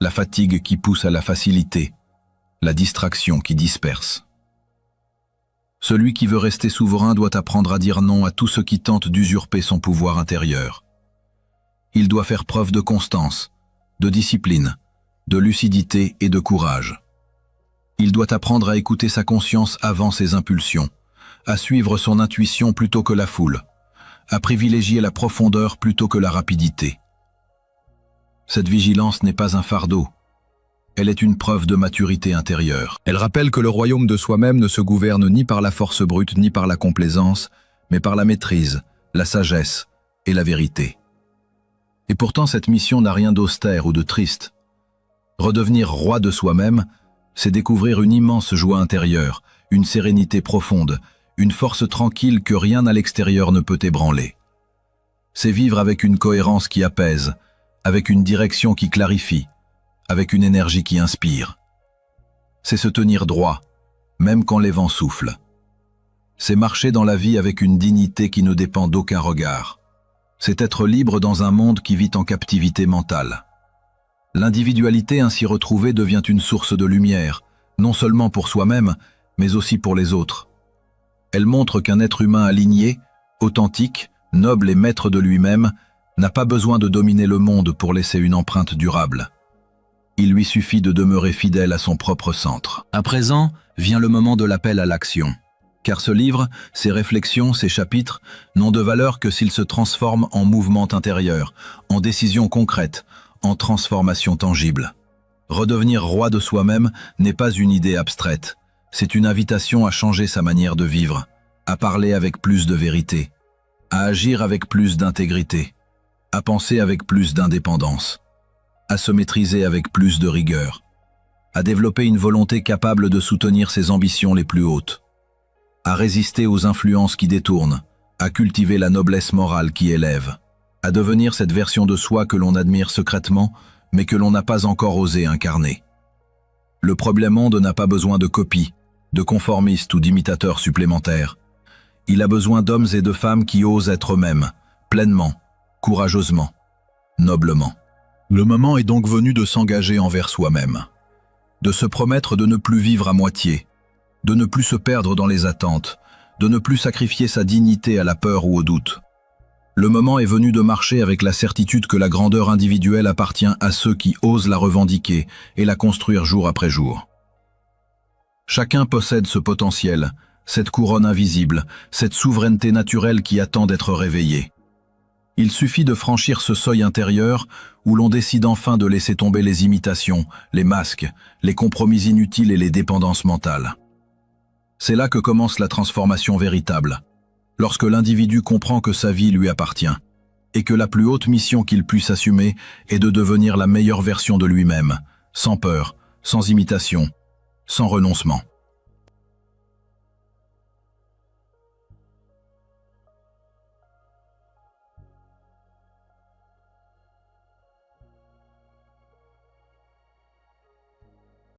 la fatigue qui pousse à la facilité, la distraction qui disperse. Celui qui veut rester souverain doit apprendre à dire non à tout ce qui tente d'usurper son pouvoir intérieur. Il doit faire preuve de constance, de discipline, de lucidité et de courage. Il doit apprendre à écouter sa conscience avant ses impulsions, à suivre son intuition plutôt que la foule, à privilégier la profondeur plutôt que la rapidité. Cette vigilance n'est pas un fardeau. Elle est une preuve de maturité intérieure. Elle rappelle que le royaume de soi-même ne se gouverne ni par la force brute ni par la complaisance, mais par la maîtrise, la sagesse et la vérité. Et pourtant cette mission n'a rien d'austère ou de triste. Redevenir roi de soi-même, c'est découvrir une immense joie intérieure, une sérénité profonde, une force tranquille que rien à l'extérieur ne peut ébranler. C'est vivre avec une cohérence qui apaise, avec une direction qui clarifie, avec une énergie qui inspire. C'est se tenir droit, même quand les vents soufflent. C'est marcher dans la vie avec une dignité qui ne dépend d'aucun regard. C'est être libre dans un monde qui vit en captivité mentale. L'individualité ainsi retrouvée devient une source de lumière, non seulement pour soi-même, mais aussi pour les autres. Elle montre qu'un être humain aligné, authentique, noble et maître de lui-même, n'a pas besoin de dominer le monde pour laisser une empreinte durable. Il lui suffit de demeurer fidèle à son propre centre. À présent, vient le moment de l'appel à l'action. Car ce livre, ses réflexions, ses chapitres, n'ont de valeur que s'ils se transforment en mouvement intérieur, en décision concrète, en transformation tangible. Redevenir roi de soi-même n'est pas une idée abstraite. C'est une invitation à changer sa manière de vivre, à parler avec plus de vérité, à agir avec plus d'intégrité, à penser avec plus d'indépendance, à se maîtriser avec plus de rigueur, à développer une volonté capable de soutenir ses ambitions les plus hautes, à résister aux influences qui détournent, à cultiver la noblesse morale qui élève, à devenir cette version de soi que l'on admire secrètement, mais que l'on n'a pas encore osé incarner. Le problème monde n'a pas besoin de copies, de conformistes ou d'imitateurs supplémentaires. Il a besoin d'hommes et de femmes qui osent être eux-mêmes, pleinement, courageusement, noblement. Le moment est donc venu de s'engager envers soi-même, de se promettre de ne plus vivre à moitié, de ne plus se perdre dans les attentes, de ne plus sacrifier sa dignité à la peur ou au doute. Le moment est venu de marcher avec la certitude que la grandeur individuelle appartient à ceux qui osent la revendiquer et la construire jour après jour. Chacun possède ce potentiel, cette couronne invisible, cette souveraineté naturelle qui attend d'être réveillée. Il suffit de franchir ce seuil intérieur où l'on décide enfin de laisser tomber les imitations, les masques, les compromis inutiles et les dépendances mentales. C'est là que commence la transformation véritable, lorsque l'individu comprend que sa vie lui appartient, et que la plus haute mission qu'il puisse assumer est de devenir la meilleure version de lui-même, sans peur, sans imitation, sans renoncement.